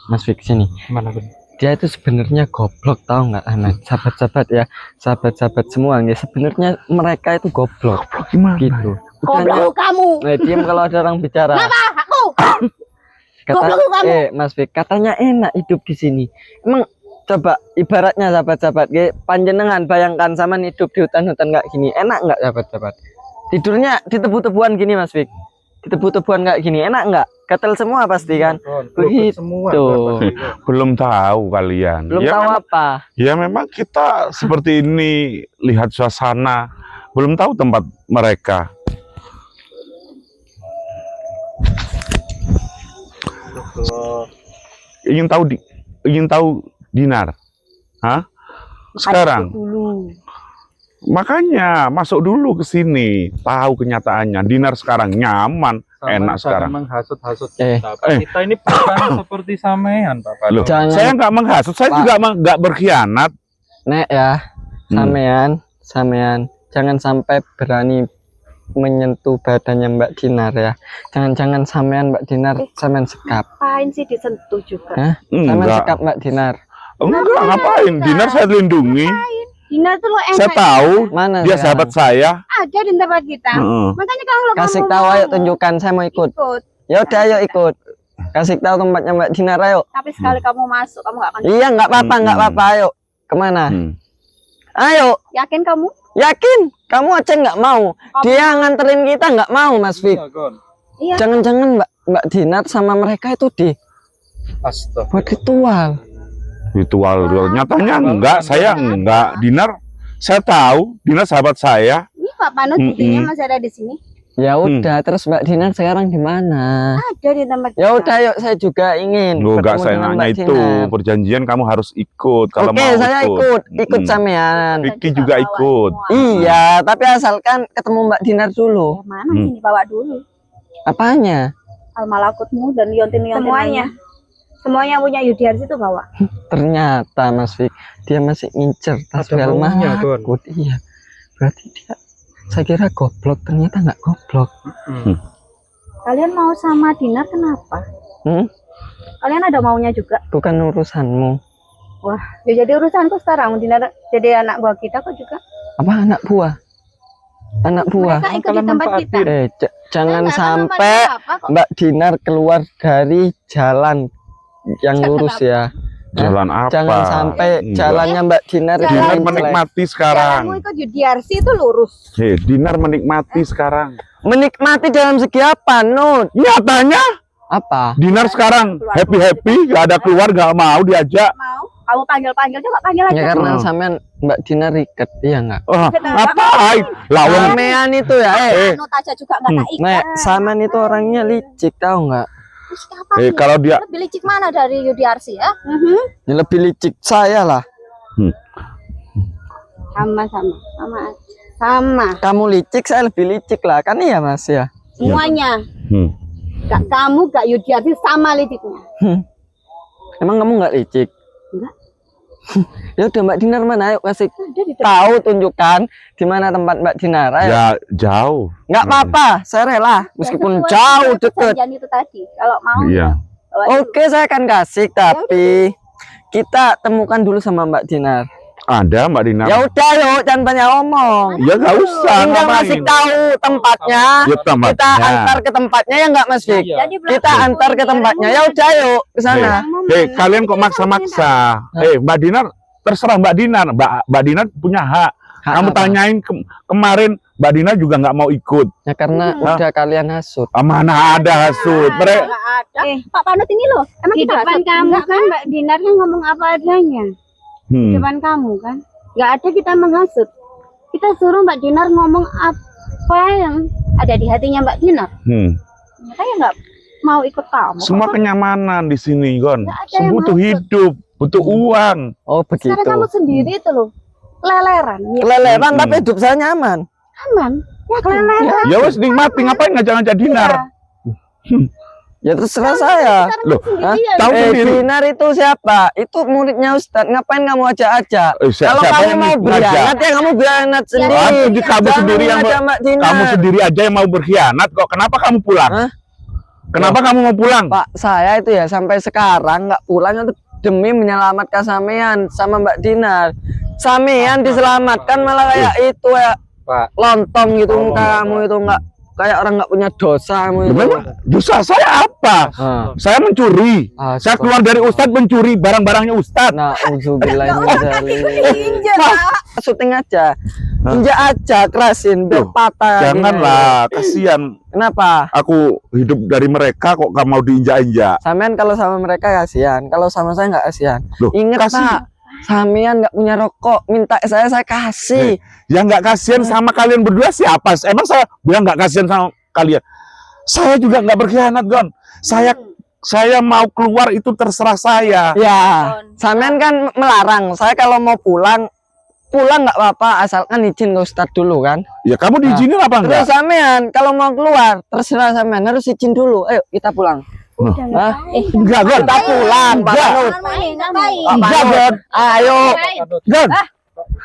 Mas Fik sini. Mana, Bun? Dia itu sebenarnya goblok, tahu nggak, anak? Sahabat-sahabat ya, sahabat-sahabat semua ya. Sebenarnya mereka itu goblok. Gimana? Gitu. Goblok kamu. Diam kalau ada orang bicara. Aku. Kata, Goblok kamu. Mas Fik, katanya enak hidup di sini. Emang coba ibaratnya sahabat-sahabat, panjenengan bayangkan sama hidup di hutan-hutan kayak gini, enak nggak sahabat-sahabat? Tidurnya di tebu-tebuan gini, Mas Fik. Di tebu-tebuan kayak gini, enak nggak? Gatel semua pasti kan? Begitu. Semua. Belum tahu kalian. Belum Ya tahu memang- apa? Ya memang kita seperti ini, lihat suasana. Belum tahu tempat mereka. Ingin tahu Dinar. Hah? Sekarang. Makanya masuk dulu ke sini, tahu kenyataannya. Dinar sekarang nyaman, enak sekarang. Menghasut-hasut Eh, kita. Pak. Kita ini bukan seperti sampean, Pak. Loh, Jangan. saya nggak menghasut, saya Pak. juga nggak berkhianat. Nek ya, sampean, jangan sampai berani menyentuh badannya Mbak Dinar ya. Jangan-jangan sampean Mbak Dinar, sampean sekap. Ngapain sih disentuh juga? Hah? Sampean Enggak, sekap Mbak Dinar. enggak, ngapain? Dinar saya lindungi. Dinar tuh lo Saya tahu Mana dia sekarang? sahabat saya. ada di tempat kita. Heeh. Makanya kalau Kasih kamu tahu, mau ayo tunjukkan, saya mau ikut. Ya udah, ayo ikut. Kasih tahu tempatnya Mbak Dinar, ayo. Tapi sekali kamu masuk, kamu nggak akan. Iya, nggak apa-apa, nggak apa-apa, ayo. Kemana? Ayo, Yakin kamu? yakin? Kamu aja nggak mau. Dia nganterin kita nggak mau, Mas Fik. Iya. Jangan-jangan Mbak Dinar sama mereka itu Astaga. buat ritual. Ritual, nyatanya enggak, saya enggak. Dinar, saya tahu, Dinar sahabat saya. Ini Pak Panut buktinya masih ada di sini. Ya udah, terus Mbak Dinar sekarang di mana? Ada di tempat Ya kita. udah, yuk, saya juga ingin Loh, enggak, bertemu saya dengan nanya Mbak itu. Dinar. Perjanjian kamu harus ikut. Kalau Oke, mau saya ikut sampean. Vicky juga ikut. Iya, tapi asalkan ketemu Mbak Dinar dulu. Mana sini bawa dulu. Apanya? Almalakutmu dan liontin-liontin Semuanya. Semuanya punya UDRC itu bawa. Ternyata Mas Fik, dia masih ngincer tasbih Ada maunya, Gon. Mahakut. Iya, berarti dia, saya kira goblok, ternyata nggak goblok. Kalian mau sama Dinar kenapa? Kalian ada maunya juga? Bukan urusanmu. Ya jadi urusanku sekarang. Dinar jadi anak buah kita kok juga. Apa anak buah? Anak buah. Mereka ikut di Kalian tempat kita. Jangan Saya nggak tahu sampai apa kok. Mbak Dinar keluar dari jalan yang lurus ya. Jalan apa? Jangan sampai Enggak. jalannya Mbak Dinar Dinar jalan menikmati Jalanmu sekarang. ikut UDRC itu lurus. Dinar menikmati sekarang. menikmati dalam segi apa, Nut? Nyatanya Apa? Dinar sekarang happy-happy, gak ada keluar, gak mau diajak. Mau? Kamu panggil-panggil coba panggil aja. Ya karena sampean Mbak Dinar riket, iya nggak? Ngapain? Lawan Sampean itu ya, Anut aja juga nggak tak ikat. Nek, sampean itu orangnya licik, tahu nggak? Terus apa kalau dia lebih licik mana dari UDRC ya? Ya, lebih licik saya lah. Sama. Kamu licik, saya lebih licik lah, kan iya Mas ya? Semuanya. Gak kamu, gak UDRC sama liciknya. Emang kamu nggak licik? Enggak. Ya udah Mbak Dinar mana? Ayo kasih Ada di depan. tahu, tunjukkan di mana tempat Mbak Dinar. Ayo. Ya jauh. Nggak apa-apa, saya rela meskipun Sesuai jauh dengan deket. perjanjian itu tadi. Kalau mau Iya. bawa dulu. Oke, saya akan kasih, tapi kita temukan dulu sama Mbak Dinar. Ada Mbak Dinar. Ya udah, yuk, jangan banyak omong. Ya nggak usah. Tinggal ngapain. ngasih tahu tempatnya. Ya, Kita tempatnya. antar ke tempatnya ya nggak Mas Fik? Iya. Jadi belum Kita tahu antar ke ini tempatnya. orang Ya udah, yuk ke sana. Kalian kok maksa-maksa? Mbak Dinar, terserah Mbak Dinar. Mbak Dinar punya hak. Kamu Apa? tanyain kemarin, Mbak Dinar juga nggak mau ikut. Ya karena udah kalian hasut. Mana ada hasut. Mereka nggak ada. Pak Panut ini loh. Emang Di kita depan hasut? kamu Enggak kan Mbak Dinar kan ngomong apa adanya. Di Hmm. depan kamu kan. Nggak ada kita menghasut. Kita suruh Mbak Dinar ngomong apa yang ada di hatinya Mbak Dinar. ternyata ya nggak mau ikut kamu. Semua kenyamanan di sini, Gon. Nggak ada yang Butuh maksud. hidup, butuh uang. Oh begitu. Sekarang kamu sendiri itu loh. Keleleran. Ya, Keleleran Hmm. tapi hidup saya nyaman. aman. Ya keleleran. Ya wes nikmati, ngapain ngajak-ngajak Dinar? Ya terserah saya. Loh, Sendirian. tahu sendiri. Dinar itu siapa? Itu muridnya Ustadz. Ngapain kamu ajak-ajak? Siapa Kalau kamu yang mau ngajak? berkhianat ya kamu berkhianat sendiri. Ah, jadi kamu Jangan sendiri yang ngajak Mbak Dinar. kamu sendiri aja yang mau berkhianat kok. Kenapa kamu pulang? Hah? Kenapa kamu mau pulang? Pak, saya itu ya sampai sekarang nggak pulang itu demi menyelamatkan sampean sama Mbak Dinar. Sampean diselamatkan malah kayak itu ya Pak. lontong gitu kamu itu nggak kayak orang nggak punya dosa kamu itu. Memang dosa saya apa? Ah. Saya mencuri. Saya keluar dari Ustadz mencuri barang-barangnya Ustadz. Nah, syuting aja, injak aja, kerasin biar Loh, patah. Janganlah, kasihan. Kenapa? Aku hidup dari mereka kok gak mau diinjak-injak. Sampean kalau sama mereka kasihan, kalau sama saya nggak kasihan. Loh, Ingat kasih. Pak, sampean nggak punya rokok, minta saya kasih. Yang nggak kasihan sama kalian berdua siapa? Emang saya bilang nggak kasihan sama kalian? Saya juga nggak berkhianat, Gon. Saya mau keluar itu terserah saya. Ya, sampean kan melarang. Saya kalau mau pulang nggak apa-apa, asalkan izin ke Ustadz dulu kan. Ya kamu diizinin apa Terus enggak? sampean kalau mau keluar, terserah sampean harus izin dulu. Ayo kita pulang. Hah? Enggak, Gon. Kita pulang, Pak Enggak. Panut. Ngapain? Pak Enggak, Panut. Gon. Ayo. Gon.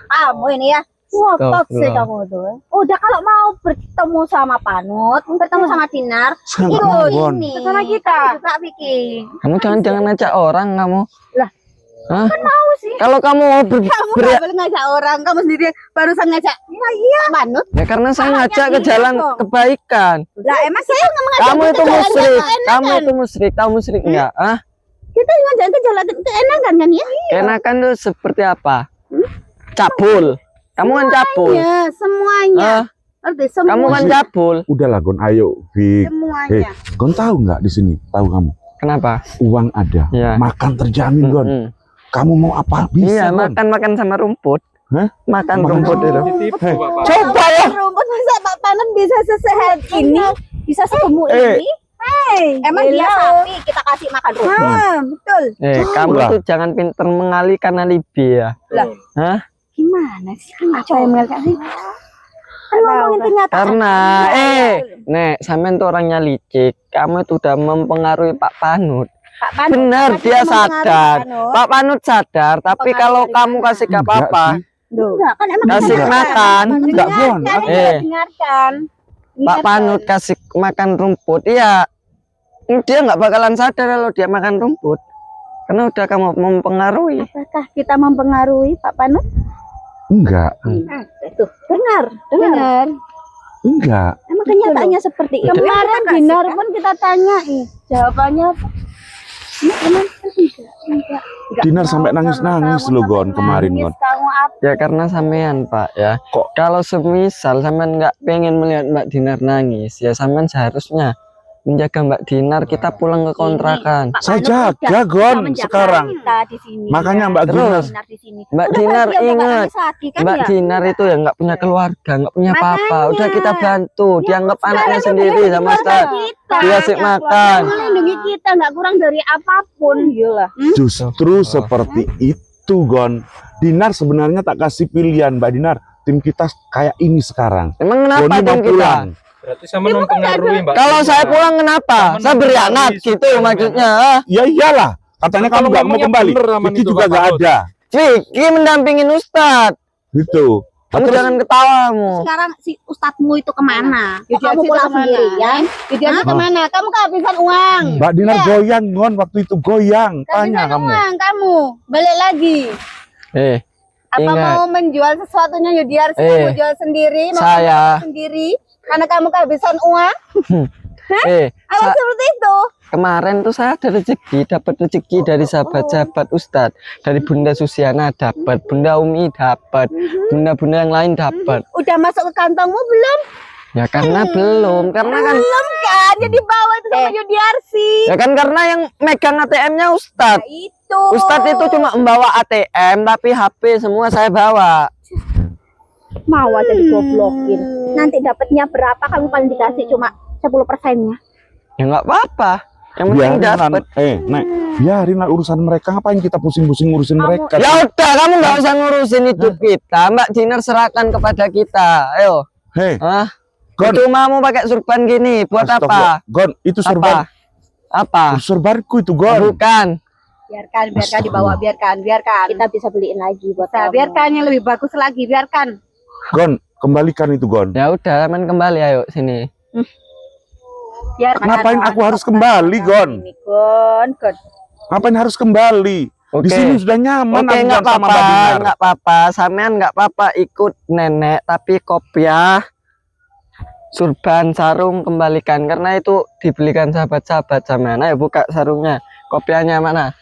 Kamu ini ya. Ngotot sih kamu tuh. Udah kalau mau bertemu sama Panut, bertemu sama Dinar, Saya nggak mau, ikut Gon. ini. Sama kita. Juga Vicky. Kamu jangan ngajak orang kamu. Lah, hah? Mau sih. Kalau kamu mau Kamu nggak boleh ngajak orang. Kamu sendiri barusan ngajak. Iya, Panut. ya karena saya ngajak ke diri jalan dong. kebaikan. Lah emang saya nggak mengajak Kamu ke itu jalan musyrik. keenakan. Kamu itu musyrik. Tahu musyrik enggak? Ah, Kita ngajak ke jalan keenakan kan ya? kenakan tuh seperti apa? Cabul. Kamu kan cabul. Ya, semuanya. Ah, Ngerti? Semuanya. kamu kan cabul. Udahlah, Gon. Ayo, Fik. Semuanya. Gon tahu nggak di sini? Tahu kamu? Kenapa? Uang ada, Iya. makan terjamin, Gon. Mm-mm. Kamu mau apa bisa, Iya, Gon? makan sama rumput. Hah? Makan Makan rumput sama- itu. Ditipu, Bapak. Coba ya. Rumput masa Pak Panut bisa sesehat ini? Bisa segemuk Eh. ini. Emang Emang dia sapi kita kasih makan rumput. betul. Kamu lah. tuh jangan pinter mengalihkan alibi ya. Lah. Hah? Gimana sih? Apa yang mereka sih? Kan ngomongin kenyataan. Karena Nek, sampean tuh orangnya licik. Kamu itu udah mempengaruhi Pak Panut. Pak Panut. Bener, Tadi dia mempengaruhi sadar. Pak Panut. Pak Panut sadar, tapi Pengaruh kalau dari kamu mana? kasih gak Enggak apa-apa. sih. Enggak, kan emang Kasih kita makan. Enggak, Gon. dengarkan. Pak Panut kasih makan rumput, iya. Dia nggak bakalan sadar kalau dia makan rumput. Karena udah kamu mempengaruhi. Apakah kita mempengaruhi Pak Panut? Enggak, Tuh, dengar. enggak. Emang kenyataannya seperti itu. Kemarin Dinar pun kita tanyai. Jawabannya apa? Enggak. Dinar sampai nangis-nangis loh, Gon, kemarin, Gon. Kamu apa? Ya karena sampean Pak ya. Kok? Kalau semisal sampean nggak pengen melihat Mbak Dinar nangis, ya sampean seharusnya menjaga Mbak Dinar. Kita pulang ke kontrakan. Pak Saya Panut jaga, udah Gon, menjaga sekarang. kita di sini. Makanya Mbak Terus? Dinar. Dinar di sini. Mbak Udah Dinar pasti dia udah ingat, nangis lagi kan Mbak ya? Dinar itu ya nggak punya keluarga, nggak punya apa-apa. Udah kita bantu, dianggap anaknya Sekarang sendiri dia sama keluarga Ustaz. kita. Dikasih makan. Melindungi kita nggak kurang dari apapun. Iyalah. Justru seperti itu, Gon. Dinar sebenarnya tak kasih pilihan, Mbak Dinar. Tim kita kayak ini sekarang. Emang kenapa Goni mau tim kita? pulang. Berarti sama mempengaruhi, Mbak. Kalau Dinar. saya pulang kenapa? Sama Saya berianak mempengaruhi gitu supaya maksudnya. Ah. Ya iyalah. Katanya kamu Kalau nggak mau ngomongnya kembali. bener sama Vicky itu, juga Pak nggak Panut. ada. Vicky mendampingin Ustadz. Gitu. Kamu Terus- jangan ketawamu. Sekarang si ustadzmu itu kemana? Yudi Kok kamu Arsi pulang kemana? sendirian? Yudi Arsi kemana? Kamu kehabisan uang. Mbak Dinar goyang Gon, waktu itu goyang. Tanya Kehabisan kamu. uang kamu. Balik lagi. Apa Ingat. mau menjual sesuatunya Yudi Arsi? Mau jual sendiri? Mau Saya. jual sendiri? Karena kamu kehabisan uang? Apa Sa- seperti itu? Kemarin tuh saya ada rezeki, dapat rezeki dari sahabat-sahabat Ustadz, dari Bunda Susiana dapat, Bunda Umi dapat, bunda-bunda yang lain dapat. Udah masuk ke kantongmu belum? Ya karena belum, karena kan Belum kan? Jadi bawa itu sama Yudi Arsi. ya kan karena yang megang ATM-nya Ustadz. Nah, itu. Ustadz itu cuma membawa ATM, tapi HP semua saya bawa. Mau aja digoblokin. Nanti dapatnya berapa kamu paling dikasih cuma 10%-nya. Ya nggak apa-apa, yang penting Biarin dapat. Nek, biarin lah urusan mereka. Ngapain kita pusing-pusing ngurusin mereka? Ya udah, kamu nggak usah ngurusin hidup kita. Mbak Dinar serahkan kepada kita. Ayo. Hei, Hah? Gon. Cuma mau pakai surban gini, buat apa? Astagfirullah. Gon, itu surban. Apa? Surbanku itu Gon. Bukan. Biarkan dibawa, biarkan. Kita bisa beliin lagi buat Bisa, kamu. biarkan yang lebih bagus lagi, biarkan. Gon, kembalikan itu Gon. Ya udah, main kembali ayo sini. Biarkan. Ngapain aku harus kembali, Gon? Ini, Gon. Ngapain harus kembali? Oke. Di sini sudah nyaman Oke, aku nggak Gon, sama apa-apa, Mbak Dinar. nggak apa-apa. Sampean nggak apa-apa ikut nenek, tapi kopiah, surban, sarung kembalikan karena itu dibelikan sahabat-sahabat sampean. Ayo buka sarungnya, kopiahnya mana?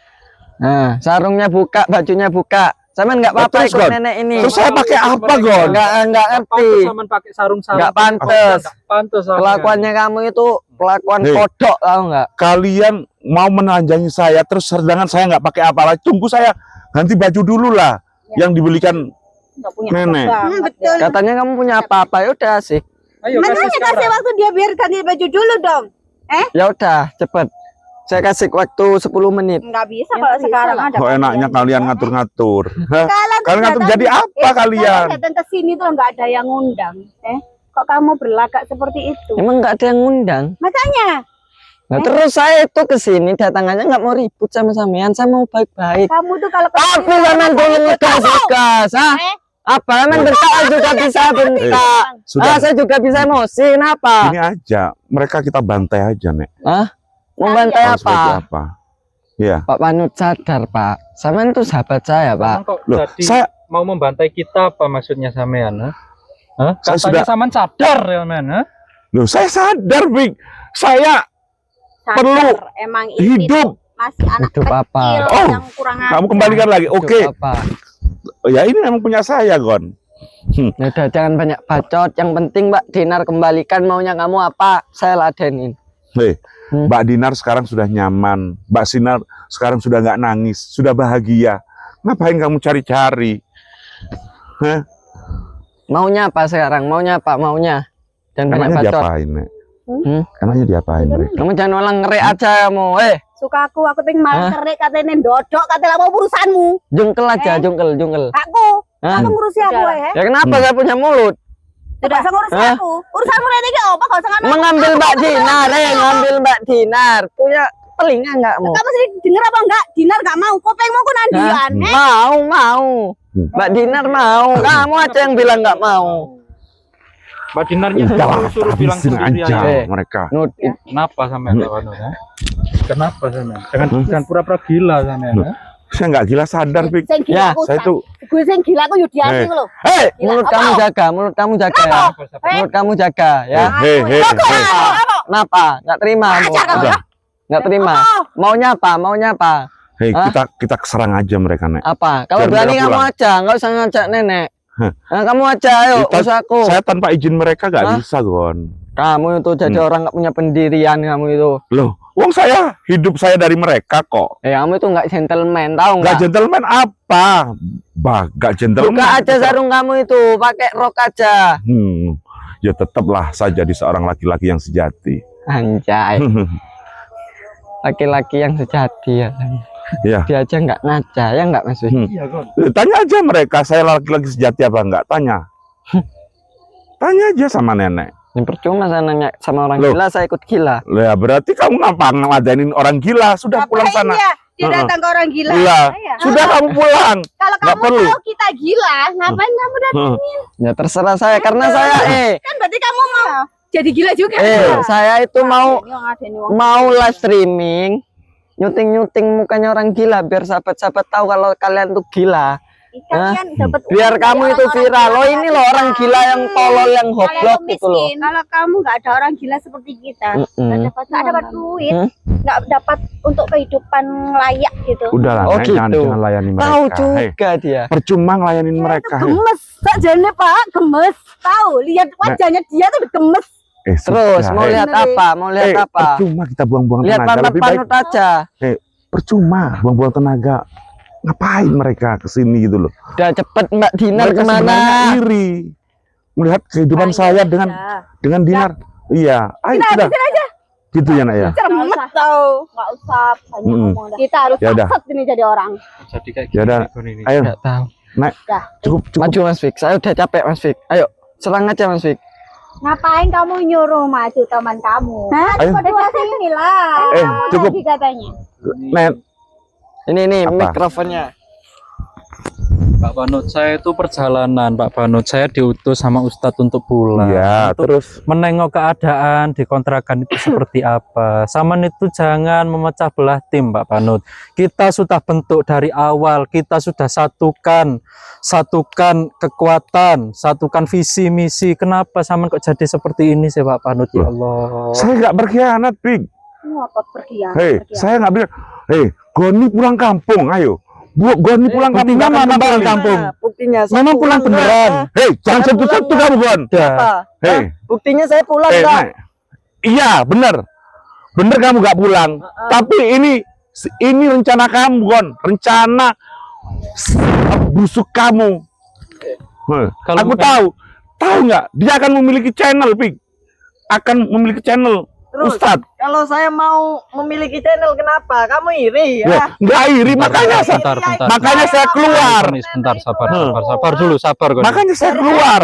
Nah, sarungnya buka, bajunya buka. Sampean nggak apa-apa Terus, ikut Gon? nenek ini. Terus saya pakai apa, Gon? Nggak ngerti. pakai sarung-sarung. Nggak pantes. Pantes. Kelakuannya kamu itu kelakuan Hei. kodok, tahu nggak? Kalian mau menelanjangi saya, terus sedangkan saya nggak pakai apa-apa. Tunggu saya ganti baju dulu lah. Yang dibelikan Nggak punya nenek. banget. Betul. Katanya kamu punya apa-apa, ya udah sih. Ayo Makanya kasih waktu dia biar ganti baju dulu dong. Ya udah, cepet. Saya kasih waktu 10 menit. Nggak bisa Ya, kalau bisa sekarang lah. ada. Kok enaknya kalian ngatur-ngatur? Hah? Kalian ngatur datang- jadi apa kalian? Datang ke sini tuh nggak ada yang ngundang. Kok kamu berlagak seperti itu? Emang nggak ada yang ngundang. Makanya Nah, terus saya itu kesini datangannya nggak mau ribut sama sampean, saya mau baik-baik. kamu tuh kalau ke Tapi sini sampean kamu tuh ikut ngegas-ngegas, ah? Apa? Emang bentak juga bisa bentak. Sudah, Saya juga bisa emosi, kenapa? ini aja. Mereka kita bantai aja, Nek. Mau bantai Kalau seperti apa? apa? Ya. Pak Panut sadar, Pak. Sampean tuh sahabat saya, Pak. Kok Loh, jadi saya mau membantai kita apa maksudnya sampean? Hah? Saya Katanya sudah- sampean sadar ya, men? loh, saya sadar, Big. Saya Sadar, perlu emang ini hidup. masih anak Hidup kecil apa? Oh, yang kurang Kamu ajar. kembalikan lagi. Hidup Oke. apa? Ya ini memang punya saya, Gon. Ya udah, jangan banyak bacot. Yang penting Mbak Dinar kembalikan maunya kamu apa, saya ladenin. Hei, Hmm. Mbak Dinar sekarang sudah nyaman. Mbak Sinar sekarang sudah nggak nangis, sudah bahagia. Ngapain kamu cari-cari? Maunya apa sekarang? Maunya apa? Maunya? Dan banyak Emangnya bacot. diapain, Nek? Hmm? Emangnya diapain mereka? Kamu jangan ulang ngerik aja kamu. suka aku pengen malah Hah? kerik katanya dodok katanya mau urusanmu. Jungkel aja, jungkel. Aku, Hah? kamu ngurusi aku ya. Ya kenapa saya punya mulut? Tidak usah ngurusi Hah? aku. Urusanmu nanti ke apa? Kau sangat Mengambil Mbak Dinar, ngambil Mbak Dinar. Punya telinga nggak mau? kamu sendiri denger apa enggak? Dinar enggak mau. Kau pengen mau ku nandian. Hah? Mau. Mbak Dinar mau. Kamu aja yang bilang nggak mau. Mbak Dinarnya Udah, suruh bilang habisin sendiri aja aja. mereka. Nut, Kenapa sampean lawan ya? Kenapa sampean? Jangan pura-pura gila sampean. Ya? Saya nggak gila sadar, Big. Sing Ya, gila aku. Saya tuh Gue sing gila aku Yudi Arsi lho. Hei, Gila, mulut apa? kamu jaga, mulut kamu jaga ya. Mulut kamu jaga ya. hei. Kenapa? Nggak terima. kamu? Ajar kamu ya. Nggak terima. Maunya apa? Maunya apa? Hei, Hah? kita serang aja mereka, Nek. Apa? Kalau Biar berani mereka kamu pulang. aja, nggak usah ngajak nenek. Hah. Nah, kamu aja, ayo, Kita- usah aku. Saya tanpa izin mereka nggak Hah? bisa, Gon. Kamu itu jadi orang nggak punya pendirian kamu itu. Loh, wong saya hidup saya dari mereka kok. Kamu itu nggak gentleman, tahu Nggak nggak? gentleman apa? Bah, nggak gentleman. Buka aja sarung kamu itu, pakai rok aja. Ya tetaplah saya jadi seorang laki-laki yang sejati. Anjay, laki-laki yang sejati ya. Ya. Dia aja nggak ngaca, ya nggak maksudnya. Iya, Gon. Tanya aja mereka, saya laki-laki sejati apa enggak? Tanya. Tanya aja sama nenek. Ini percuma saya nanya sama orang Loh. gila, saya ikut gila. Lah berarti kamu ngapa ngeladenin orang gila? Sudah pulang Ngapain sana. dia? Dia datang ke orang gila. Gila. Iya. Sudah kamu pulang. Kalau Nggak kamu perlu. tahu kita gila, ngapain kamu datang? Ya terserah saya karena saya Kan berarti kamu mau jadi gila juga. saya itu mau Ini yang ada nih, Wong. mau live streaming nyuting mukanya orang gila biar sahabat-sahabat tahu kalau kalian tuh gila. Kalian dapat Biar uang kamu dari itu orang-orang viral. gila Loh ini loh orang gila yang tolol yang Kalian goblok tuh gitu loh. miskin. Kalau kamu nggak ada orang gila seperti kita, nggak dapat duit, Hmm? nggak dapat untuk kehidupan layak gitu. Udahlah, Oh, Nek, gitu. jangan layani mereka. Tahu Hei, juga dia. percuma ngelayanin mereka. Hei. Gemes, sajane Pak, gemes. Tahu, lihat wajahnya dia tuh gemes. Terus sudah, mau hei. lihat apa? Mau lihat apa? Percuma kita buang-buang Lihat tenaga. Lebih baik panut-panut aja. percuma buang-buang tenaga. Ngapain mereka kesini gitu loh? Udah cepet Mbak Dinar Mereka kemana? sebenarnya iri melihat kehidupan saya dengan Dinar. Iya, ayo sudah. Gitu ya, Nak ya. Cermet tahu. Nggak usah banyak ngomong dah. Kita harus Ya udah. sukses ini jadi orang. Jadi kayak Ya udah. Gon ini. Ayo, Nggak tahu. Nek. Dah. Cukup. Maju Mas Fik. Saya udah capek Mas Fik. Ayo serang aja Mas Fik. Ngapain kamu nyuruh maju teman kamu? Hah? Ayo. Udah sini lah. Cukup. Lagi katanya. Nek, Ini Apa? mikrofonnya. Pak Panut, saya itu perjalanan Pak Panut, saya diutus sama Ustadz untuk pulang, iya, untuk terus menengok keadaan di kontrakan itu seperti apa. Saman itu jangan memecah belah tim Pak Panut. Kita sudah bentuk dari awal, kita sudah satukan kekuatan, satukan visi misi. Kenapa Saman kok jadi seperti ini sih Pak Panut? Ya Allah. saya nggak berkhianat, Pik. Apa pergi ya? Hei, saya nggak bilang. Hei, Goni pulang kampung, ayo. Goni pulang kampung. Buktinya nggak akan mana pulang kembali. kampung? Buktinya saya Memang pulang beneran. Hei, jangan Saya sentuh-sentuh pulang, kamu, Gon. Apa? Hei, Buktinya saya pulang Nek. Bang. Iya, bener. Bener kamu nggak pulang. Tapi ini rencana kamu, Gon. Rencana busuk kamu. Kalau Aku bukan- tahu nggak? Dia akan memiliki channel, Pik. Akan memiliki channel. Terus Ustadz, kalau saya mau memiliki channel kenapa? Kamu iri ya? ya, nggak iri, makanya saya, Bentar. makanya saya keluar. Sebentar, sabar dulu, sabar Gon. Makanya saya keluar.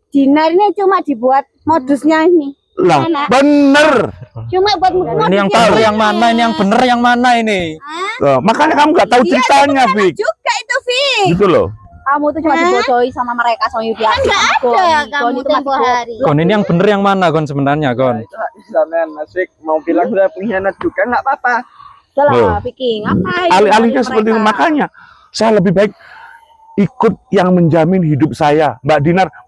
Dinar ini cuma dibuat modusnya ini. Lah, bener. Cuma buat Ini yang tahu yang mana, ini yang bener yang mana ini? Makanya kamu nggak tahu ceritanya, Pik. juga itu, Vi. Gitu loh. Kamu tuh cuma dibodohi sama mereka, sama Yudi. Enggak ada kamu tempo hari. Gon, ini yang bener yang mana Gon sebenarnya Gon? Sampean Mas Fik mau bilang udah pengkhianat juga nggak apa-apa. Salah, Vicky. Ngapain? Alih-alihnya seperti itu. Makanya saya lebih baik ikut yang menjamin hidup saya. Mbak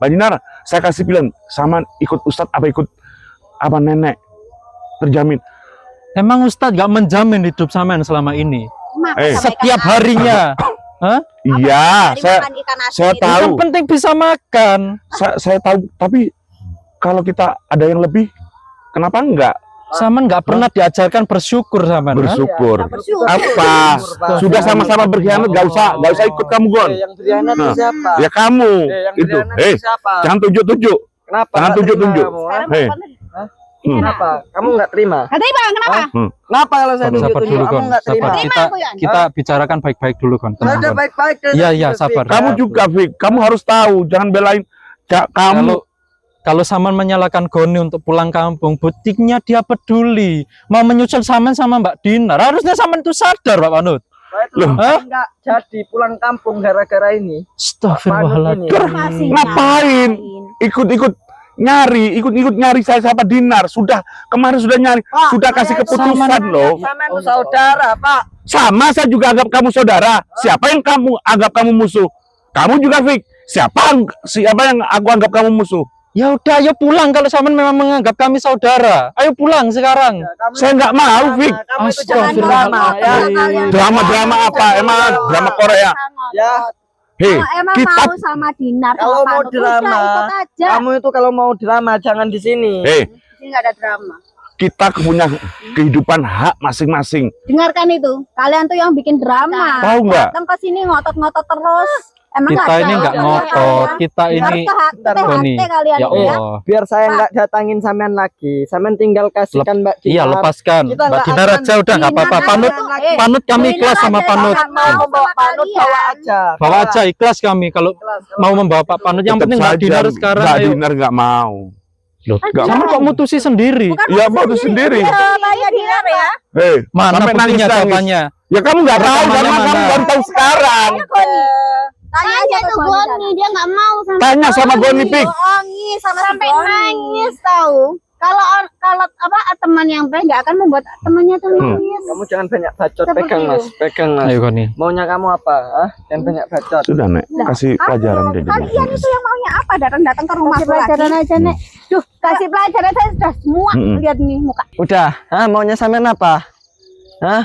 Dinar, saya kasih pilihan. Sama ikut Ustadz apa ikut apa nenek. Terjamin. Emang Ustadz gak menjamin hidup sampean selama ini? Eh, Setiap harinya. Hah? Iya, saya tahu. Yang penting bisa makan. Saya tahu. Tapi kalau kita ada yang lebih, kenapa enggak Saman nggak pernah diajarkan bersyukur Saman. Hah? bersyukur? Bersyukur. Apa? Sudah sama-sama berkhianat, nggak usah ikut kamu, Gon. Yang berkhianat itu Nah, siapa? Ya kamu Yang itu. berkhianat itu siapa? Jangan tunjuk-tunjuk. Kenapa? jangan nggak terima tunjuk-tunjuk. kamu, ha? Hei. Kenapa? Kamu nggak terima? Katanya Bang, kenapa? Kenapa kalau saya Gon, sabar tunjuk-tunjuk dulu kamu Gon. nggak terima? Sabar. Terima Kita aku, Yan. kita bicarakan baik-baik dulu Gon. Saya Tenang, udah Gon. baik-baik. Iya, iya, sabar. Kamu juga, Fik. Kamu harus tahu. Jangan belain. Kamu Kalau Saman menyalahkan Goni untuk pulang kampung, buktinya dia peduli, mau menyusul Saman sama Mbak Dinar. Harusnya Saman itu sadar Pak Panut. Saya tuh Loh. nggak jadi pulang kampung gara-gara ini. Astagfirullahaladzim. Masih ngapain? Ikut-ikut nyari saya sama Dinar. Kemarin sudah nyari, sudah kasih keputusan loh. Sama itu saudara, Pak. Sama, saya juga anggap kamu saudara. Siapa yang kamu anggap kamu musuh? Kamu juga, Fik. Siapa yang aku anggap kamu musuh? Ya udah, ayo pulang kalau Saman memang menganggap kami saudara. Ayo pulang sekarang. Saya nggak mau, Fik. Kamu itu jangan drama ya. Drama apa? Emang drama Korea? Ya, Hei, Emang kita mau sama Dinar kalau sama mau Panut, drama, udah ikut aja. kamu itu kalau mau drama jangan di sini. Hei, Ini nggak ada drama. kita punya kehidupan hak masing-masing. Dengarkan itu, kalian tuh yang bikin drama. Tahu nggak? Datang ke sini ngotot-ngotot terus. Emang Kita nggak ini ada nggak yang ngotot. ya? Kita ini Goni. kalian Ya ini ya. Allah. Biar saya nggak datangin sampean lagi. Sampean tinggal kasihkan Mbak Dinar. Iya, lepaskan. Kita Mbak nggak Dinar akan aja udah nggak apa-apa. Dinar Panut, aja. Panut kami Dinar ikhlas sama aja, Panut. jangan Mau membawa sama Panut kalian. bawa aja. Bawa aja ikhlas kami kalau mau membawa Pak Panut. Yang Tetap penting Mbak saja Dinar sekarang. Mbak Ayo. Dinar nggak mau. Loh, Nggak sama mau. kok mutusi sendiri? Ya mau tuh sendiri. Tanya Dinar ya. Mana sampai buktinya nangis-nangis. jawabannya? Ya kamu nggak tahu Rekamannya karena kamu mana? baru tahu sekarang. Tanya aja ke Goni, dia nggak mau sama Tanya sama Goni, Pik. bohongi sampai nangis tahu. Kalau teman yang baik nggak akan membuat temannya tuh nangis. Kamu jangan banyak bacot, Seperti pegang Mas, pegang Mas. Ayo Goni. Maunya kamu apa? Hah? Jangan banyak bacot. Sudah, Nek. Kasih pelajaran dia. Kalian itu yang maunya apa? Datang ke rumah Kasih pelajaran aja, Nek. Duh, kasih pelajaran saya sudah semua lihat nih muka. Udah, maunya sampean apa? Hah?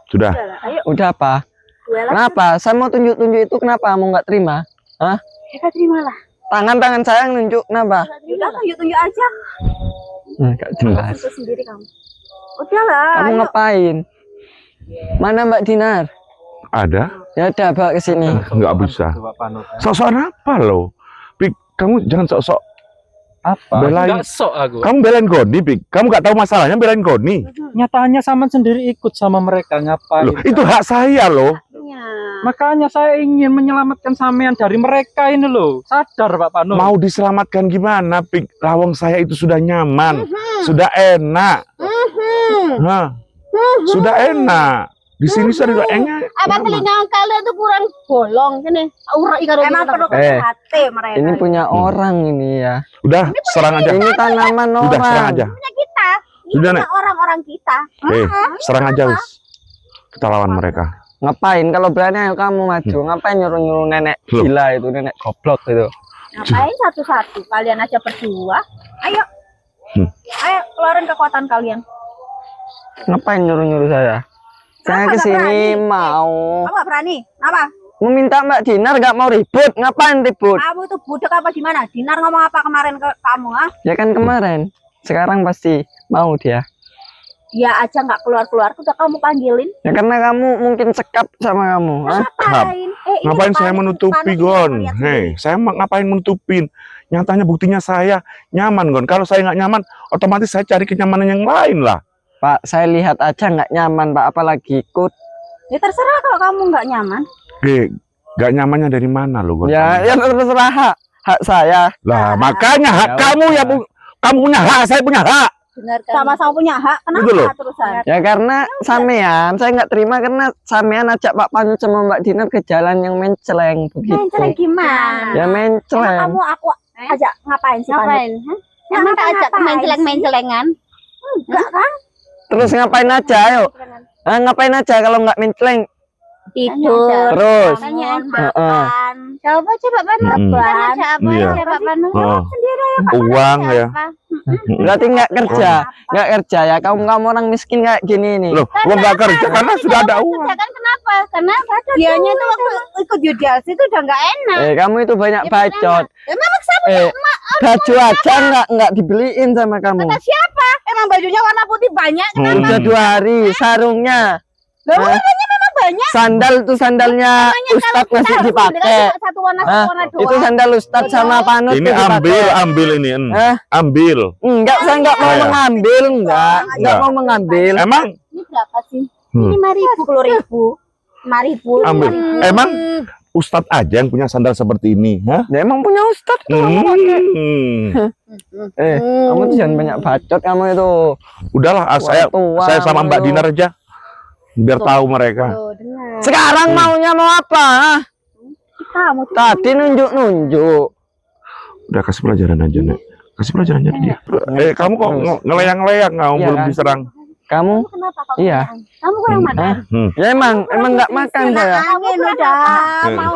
Sudah. Ayo, Udah apa? duelan. Kenapa? Saya mau tunjuk-tunjuk itu kenapa kamu nggak terima? Hah? Kita terimalah. Tangan saya yang nunjuk kenapa? Udah tunjuk-tunjuk aja. Nggak jelas. Tentu sendiri kamu. Udahlah. Kamu ayo. ngapain? Mana Mbak Dinar? Ada? Ya udah bawa ke sini. Nggak bisa. Sok-sokan apa lo? Pik, kamu jangan sok-sok. Apa? Belain. Enggak sok aku. Kamu belain Goni, Pik. Kamu nggak tahu masalahnya belain Goni. Nyatanya sama sendiri ikut sama mereka ngapain? Loh, itu hak saya loh. Ya. Makanya saya ingin menyelamatkan sampean dari mereka ini loh. Sadar Pak Panu. Mau diselamatkan gimana, Pik? Lawang saya itu sudah nyaman, sudah enak. Hah, sudah enak. Di sini sudah enak. Apa telinga kalian tuh kurang bolong sini? Urak ikan emang perlu hati mereka. Ini punya orang ini ya. Udah, serang aja. Ini tanaman Udah, serang orang. aja. Kita. Sudah, Ini Nek. orang-orang kita. Serang aja, wis. Kita lawan mereka. Ngapain? Kalau berani ayo kamu maju. Ngapain nyuruh-nyuruh nenek Loh. gila itu, nenek goblok itu. Ngapain satu-satu? Kalian aja berdua. Ayo. Ayo keluarin kekuatan kalian. Ngapain nyuruh-nyuruh saya? Saya Kenapa nggak kesini berani? mau Kamu nggak berani? Apa? meminta Mbak Dinar, nggak mau ribut. Ngapain ribut? Kamu itu budak apa gimana? Dinar ngomong apa kemarin ke kamu? Ah? Ya kan kemarin. Sekarang pasti mau dia. Dia aja nggak keluar-keluar, udah kamu panggilin. Ya karena kamu mungkin sekap sama kamu. Hah? Ngapain? Ini Ngapain saya panik, menutupi, panik, Gon? lihat Hei, saya ngapain menutupin? Nyatanya buktinya saya nyaman, Gon. Kalau saya nggak nyaman, otomatis saya cari kenyamanan yang lain lah. Pak, saya lihat aja nggak nyaman, Pak. Apalagi ikut. Ya terserah kalau kamu nggak nyaman. Nggak nyamannya dari mana lo, Gon? Ya, ya terserah hak saya. Lah, makanya hak Ya kamu ya, udah. kamu punya hak, saya punya hak. Sama-sama punya hak. Gitu loh. Kenapa terusan? Ya karena sampean, saya nggak terima karena sampean ajak Pak Panut sama Mbak Dinar ke jalan yang menceleng begitu. Menceleng gimana? Ya Emang menceleng. kamu aku ajak ngapain sih? Ngapain? Panut? Emang tak ajak ngapain menceleng-mencelengan? Enggak kan? Terus ngapain aja, ayo? Ngapain aja kalau nggak menceleng? Tidur. Terus. Tanya Heeh. makan. Coba Pak Panu. Mm-mm. Kita ngajak apa Iya. ya Pak Panu? Heeh. Sendiri Uang ya. Berarti nggak kerja, nggak kerja ya? Kamu orang miskin kayak gini nih. Loh, gua nggak kerja karena sudah ada uang. kan kenapa? Karena dianya tuh waktu ikut judiasi itu udah nggak enak. Kamu itu banyak bacot. Emang maksa Baju aja nggak dibeliin sama kamu. kata siapa? Emang bajunya warna putih banyak. Udah 2 hari, sarungnya. Lah, Hah? warnanya memang banyak. Sandal tuh sandalnya Ustadz masih dipakai. Satu warna Hah? satu warna Itu doang. sandal Ustadz sama Panut Ini tuh dipakai. ambil ini. Hah? Ambil. Enggak, saya enggak mau Saya. mengambil, enggak Enggak. mau mengambil. Emang Ini berapa sih? Hmm. 5.000, 10.000, 5.000. ambil. Emang Ustadz aja yang punya sandal seperti ini, hah? Ya emang punya Ustadz tuh kamu pakai. Kamu tuh jangan banyak bacot kamu itu. Udahlah, Tua saya sama kamu Mbak tuh. Dinar aja. Biar tahu mereka. Tuh, dengar. Sekarang maunya mau apa? Hah? Kamu tuh Tadi nunjuk-nunjuk. Udah kasih pelajaran aja, Nek. Kasih pelajaran aja dia. Kamu kok ngelayang-layang, kamu Iya belum kan? diserang. Kamu? kenapa kok Iya. makan? Kamu kurang makan. Ya emang nggak makan saya. Angin udah mau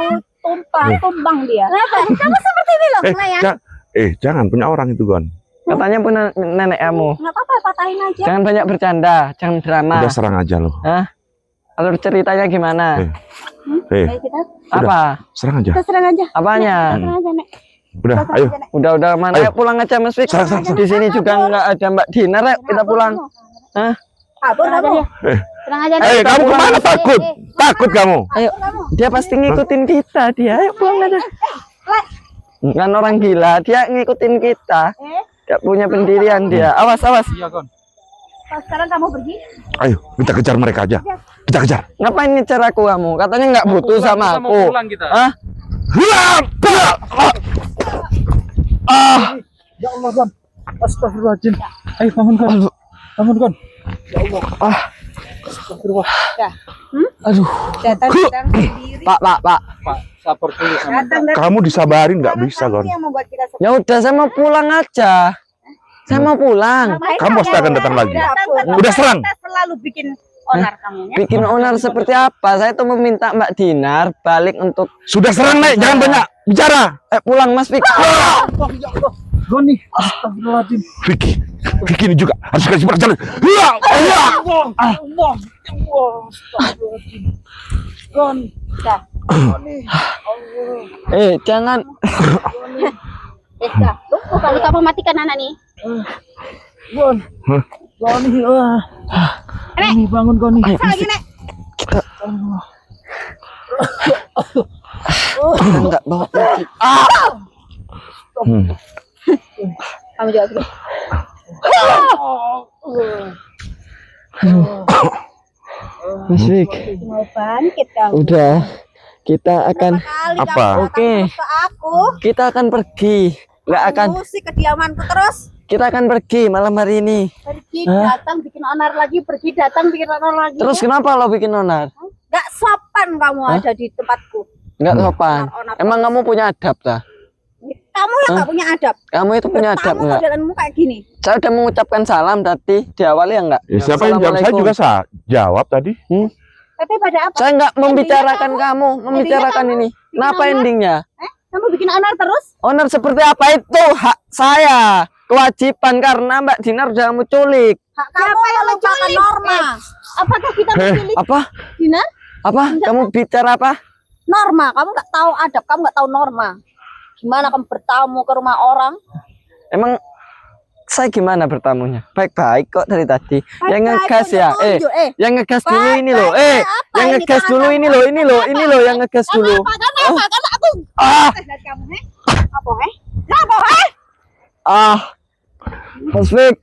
tumbang dia. Kamu seperti ini loh, melayang. Jangan punya orang itu, Gon. Katanya punya nenek kamu. Enggak apa-apa, patahin aja. Jangan banyak bercanda, jangan drama. Udah serang aja loh. Alur ceritanya gimana? Ayo kita Apa? Serang aja. kita serang aja. Apanya? Serang aja, Nek. Udah, ayo. Udah mana? Ayo. Ayo pulang aja Mas Fik. Serang. Di sini juga nggak ada Mbak Dinar, ayo kita pulang. Hah? Kabur kamu. Serang aja. Eh, kamu kemana takut? Takut kamu? Ayo. Dia pasti ngikutin kita dia. Ayo pulang aja. Bukan orang gila, dia ngikutin kita. Gak punya pendirian dia. Awas. Iya, Gon. Sekarang kamu pergi. Ayo, kita kejar mereka aja. Kita kejar. Ngapain ngejar aku kamu? Katanya nggak butuh sama Kita mau aku. pulang kita. Hah? Ya Allah, Gon. Astagfirullahaladzim. Ayo bangun, Gon. Bangun, Gon. Ya Allah. Astagfirullah. Aduh. Datang sendiri. Pak. Pak, sabar dulu sama. Kamu disabarin nggak bisa, Gon. Yang membuat kita Ya udah, saya mau pulang aja. Saya mau pulang. Kamu pasti akan datang lagi. Datang, Udah serang. Kita selalu bikin onar kamu ya. Bikin onar seperti apa? Saya tuh meminta Mbak Dinar balik untuk Sudah serang, Nek. Jangan banyak bicara. pulang Mas Fik. Gon nih. Astagfirullahaladzim. Vicky ini juga harus kasih pelajaran. Astagfirullahaladzim. Gon. Jangan. Dah. Kalau kamu matikan anak nih. Gon. Gon nih. Nih bangun, Gon nih. Ayo, Mas Lagi Fik. nek. Kita enggak bawa lagi. Kamu jawab dulu. Mas Fik, Mau bangkit kamu. udah. Kita akan Kali Apa? kamu Oke. datang ke aku. kita akan pergi. Nggak akan Musik kediamanku terus. kita akan pergi malam hari ini. Pergi Hah? datang bikin onar lagi, pergi datang bikin onar lagi. Terus kenapa lo bikin onar? Gak sopan kamu Hah? ada di tempatku. Enggak sopan. Onar-onar. Emang kamu punya adab ta? Kamu yang gak punya adab. Kamu itu punya adab Kamu enggak? modelanmu kayak gini. Saya udah mengucapkan salam tadi di awal ya enggak? Ya, siapa yang jawab? Saya juga jawab tadi. Tapi pada apa? Saya enggak membicarakan kamu, membicarakan ini. Kenapa onar? endingnya? Kamu bikin onar terus? Onar seperti apa itu? Hak saya. Kewajiban karena Mbak Dinar udah kamu culik. Hak kamu yang menciptakan norma. Apakah kita memilih Apa? Dinar? Apa? Kamu bicara apa? Norma, kamu nggak tahu adab, kamu nggak tahu norma. Gimana kamu bertamu ke rumah orang? Emang saya gimana bertamunya? Baik-baik kok dari tadi. Yang Baik-baik, ngegas ya. tunjuk, Yang ngegas dulu ini loh. Baik-baik apa Yang ini? ngegas dulu Karena ini loh. Ini loh yang ngegas dulu. Kenapa? Karena aku Ah, lihat kamu, Apa, Kenapa, Mas Fik.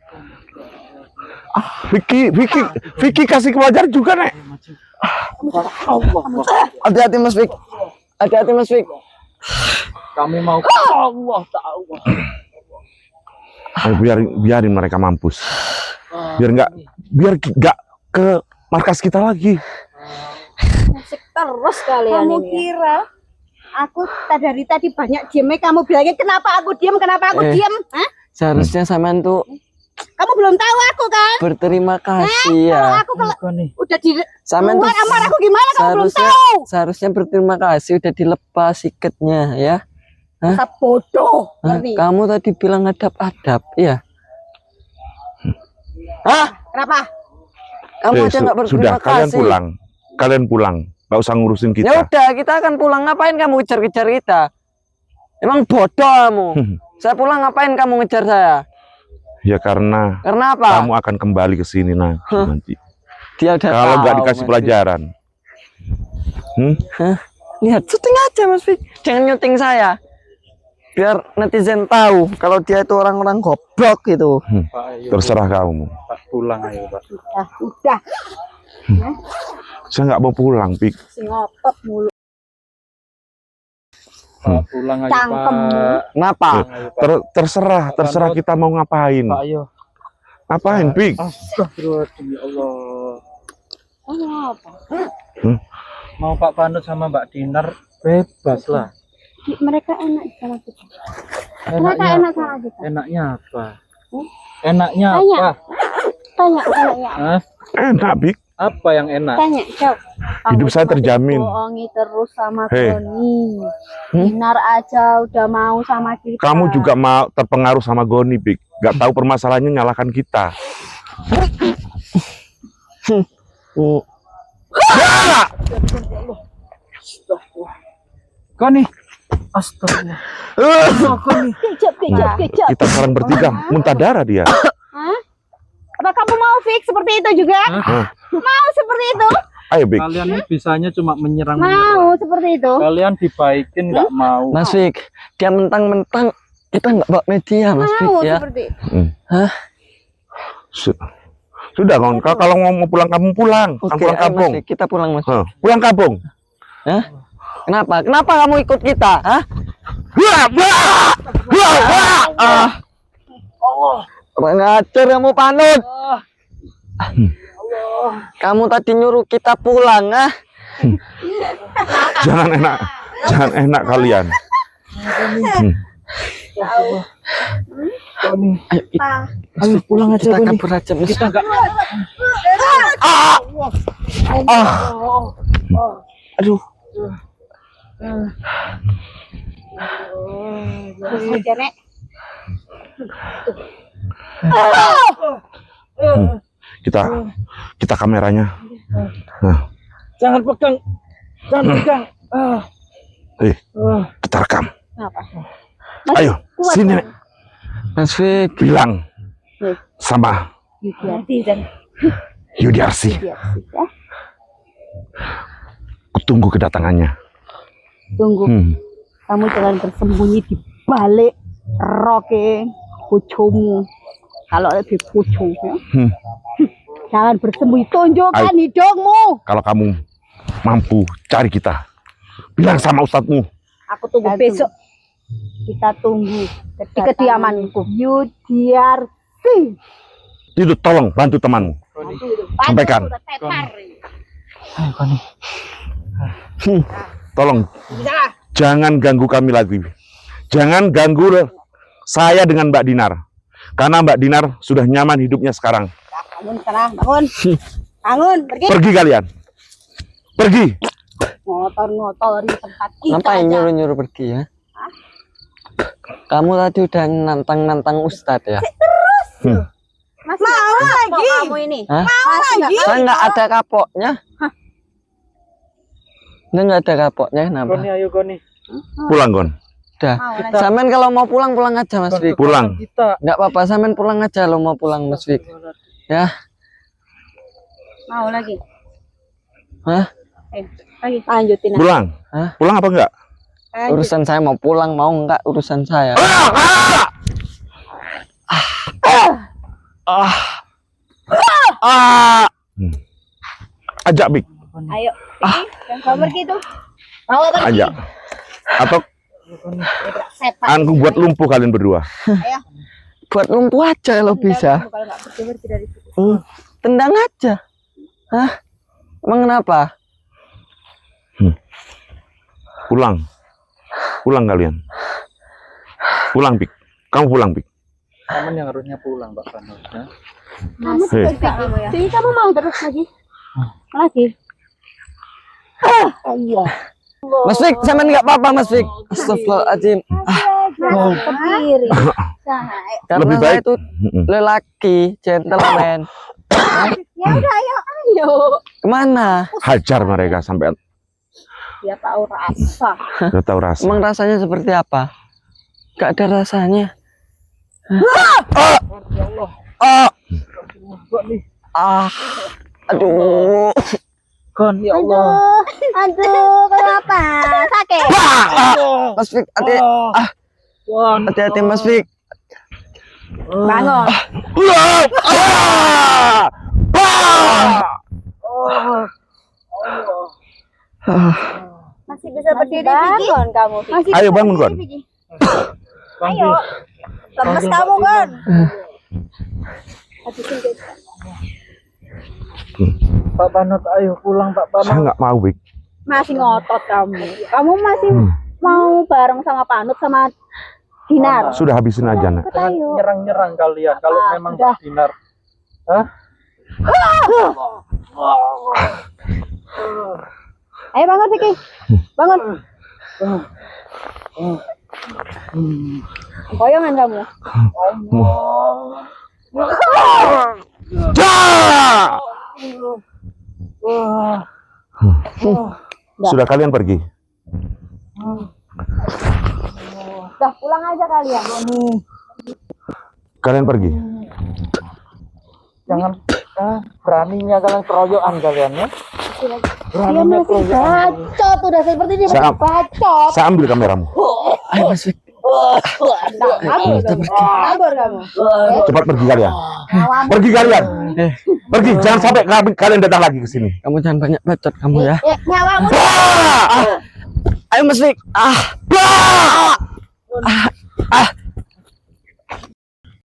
Vicky kasih pelajaran juga, Nek. Hati-hati Mas Fik. Hati-hati Mas Fik. Kami mau Allah tahu. Biarin mereka mampus. Biar nggak ke markas kita lagi. musik terus kalian kamu ini. Kira aku dari tadi banyak diemnya, kamu bilangnya kenapa aku diem? Diem? Hah? Seharusnya sampean tuh Kamu belum tahu aku kan? berterima kasih ya. Aku kalau Gon nih. udah di Sampean tuh luar amar aku gimana kamu belum seharusnya tahu? seharusnya berterima kasih udah dilepas ikatnya ya. Masa bodoh, Hah? ngerti? Kamu tadi bilang adab-adab, iya. Hah? Kenapa? Kamu aja nggak Sudah, berterima kasih. kalian pulang. Nggak usah ngurusin Ya kita. udah, kita akan pulang. Ngapain kamu kejar-kejar kita? Emang bodoh kamu. Saya pulang ngapain kamu ngejar saya? Ya karena Karena apa? kamu akan kembali ke sini nanti. Dia udah Kalau tahu, nggak dikasih Mas pelajaran. Fik. Lihat, syuting aja Mas Fik. Jangan nyuting saya. Biar netizen tahu kalau dia itu orang-orang goblok gitu. Pak, ayo, Terserah kamu. Pak, pulang ayo, Pak. Udah, Saya nggak mau pulang, Pik. si ngotot mulu. Pak, pulang ayo, Cangkemmu. Pak. Kenapa? Pulang, ayo, Pak. Terserah kita mau ngapain. Pak, ayo. Ngapain, Pik? Astagfirullahaladzim, ya Allah. Oh, apa? Mau Pak Panut sama Mbak Dinar bebas lah. Mereka enak sama kita. Mereka Enaknya enak apa? sama kita. Enaknya apa? Enaknya Tanya. apa? Tanya. Hah? Enak, Pik. Apa yang enak? Tanya, jawab. Hidup saya cuma terjamin. dibohongi terus sama Hei. Goni. Dinar aja udah mau sama kita. Kamu juga mau terpengaruh sama Goni, Pik. Nggak tahu permasalahannya nyalakan kita. Kau nih. Astagfirullah. Kejap. Kita sekarang bertiga muntah darah dia. Hah? Apa kamu mau fix seperti itu juga? Hah? Mau seperti itu? Ayo, Pik. Kalian ini bisanya cuma menyerang. Mau seperti itu? Kalian dibaikin nggak mau. Mas Fik, dia mentang-mentang kita nggak bawa media Mas Fik Mau ya. seperti itu. Hah? Sudah, kawan. Kalau mau pulang kamu pulang. Oke, Pulang ayo, Mas kampung. Fik, kita pulang Mas. Pulang kampung. Hah? Kenapa kamu ikut kita? Hah? Kurang ajar kamu Panut. Kamu tadi nyuruh kita pulang ah. Jangan enak kalian. Ayo pulang aja kita kabur aja kita enggak. Aduh. Aja, Nek. Kita kameranya. Nah, Jangan pegang. kita rekam. Apa? Ayo, sini Nek. Mas Fik, Bilang sama Yudiarti dan Yudiarsi. ya. Kutunggu kedatangannya. Tunggu. Kamu jangan bersembunyi di balik roke bojomu. Kalau ada bojo ya. Jangan bersembunyi, tunjukkan hidungmu. Kalau kamu mampu cari kita, bilang sama ustadzmu. Aku tunggu besok. Kita tunggu di kediamanku. Yudiarti. Itu tolong bantu temanmu. Sampaikan. Tolong jangan ganggu kami lagi. Jangan ganggu saya dengan Mbak Dinar. Karena Mbak Dinar sudah nyaman hidupnya sekarang. Bangun sana, bangun. Bangun, pergi. Pergi kalian. Pergi. Ngotor-ngotor di tempat kita. ngapain aja. nyuruh-nyuruh pergi ya? Kamu tadi udah nantang-nantang Ustadz ya? Masih mau lagi kamu ini? Hah? Masih nggak Saya nggak ada kapoknya. Ini nggak ada kapoknya kenapa? Ayo Goni. Pulang, Gon. Udah. mau lagi? Samen kalau mau pulang aja Mas Fik. Pulang. Nggak apa-apa, Samen pulang aja lo mau pulang Mas Fik. Ya. Mau lagi? Hah? Lagi lanjutin. aja. Pulang. Hah? Pulang apa enggak? Lanjut. Urusan saya mau pulang mau nggak urusan saya. Ajak Bik. Ayo. Yang kau pergi tuh. Mau pergi? Ajak. Atau Sepak. aku buat lumpuh kalian berdua. Ayo. Buat lumpuh aja kalau bisa. Kalau nggak pergi dari situ. Tendang aja. Hah? Emang kenapa? Pulang. Pulang kalian. Pulang, Bik. Kamu pulang, Bik. Kamu yang harusnya pulang, Pak Panut. Ya? Kamu Hei. kamu ya. Jadi kamu mau terus lagi? Lagi. Allah. Mas Fik, Samen nggak apa-apa Mas Fik. Astagfirullahaladzim. Berdiri. Karena Lebih saya baik. itu lelaki, gentleman. Ya udah, ayo. Kemana? Hajar mereka sampai Dia tahu rasa. udah tahu rasa. Emang rasanya seperti apa? Gak ada rasanya. Aduh. Gon, ya Aduh, kenapa? Sakit. Mas Fik, hati-hati Mas Fik. Bangun. Masih bisa berdiri, bangun kamu. Masih Ayo bisa bangun, Gon. berdiri, Vicky. Ayo. Lemes kamu, Gon. Pak Panut, ayo pulang Pak Panut. Saya nggak mau, Bik. Masih ngotot kamu. Kamu masih mau bareng sama Panut sama Dinar. Sudah habisin aja, Nak. Jangan Ayo. nyerang-nyerang kalian kalau memang udah. Pak Dinar. Hah? Ayo bangun, Vicky. Bangun. Goyongan kamu. Sudah kalian pergi. Udah pulang aja kalian. Kalian pergi. Jangan beraninya kalian keroyokan kalian ya. Dia masih bacot, udah seperti dia Saya- masih bacot. Saya ambil kameramu. Ayo Mas Fik. Kabur kamu. Cepat pergi kalian. Pergi kalian. Pergi. Jangan sampai kalian datang lagi ke sini. Kamu jangan banyak bacot kamu ya. Nyawamu. Ayo Mas Fik.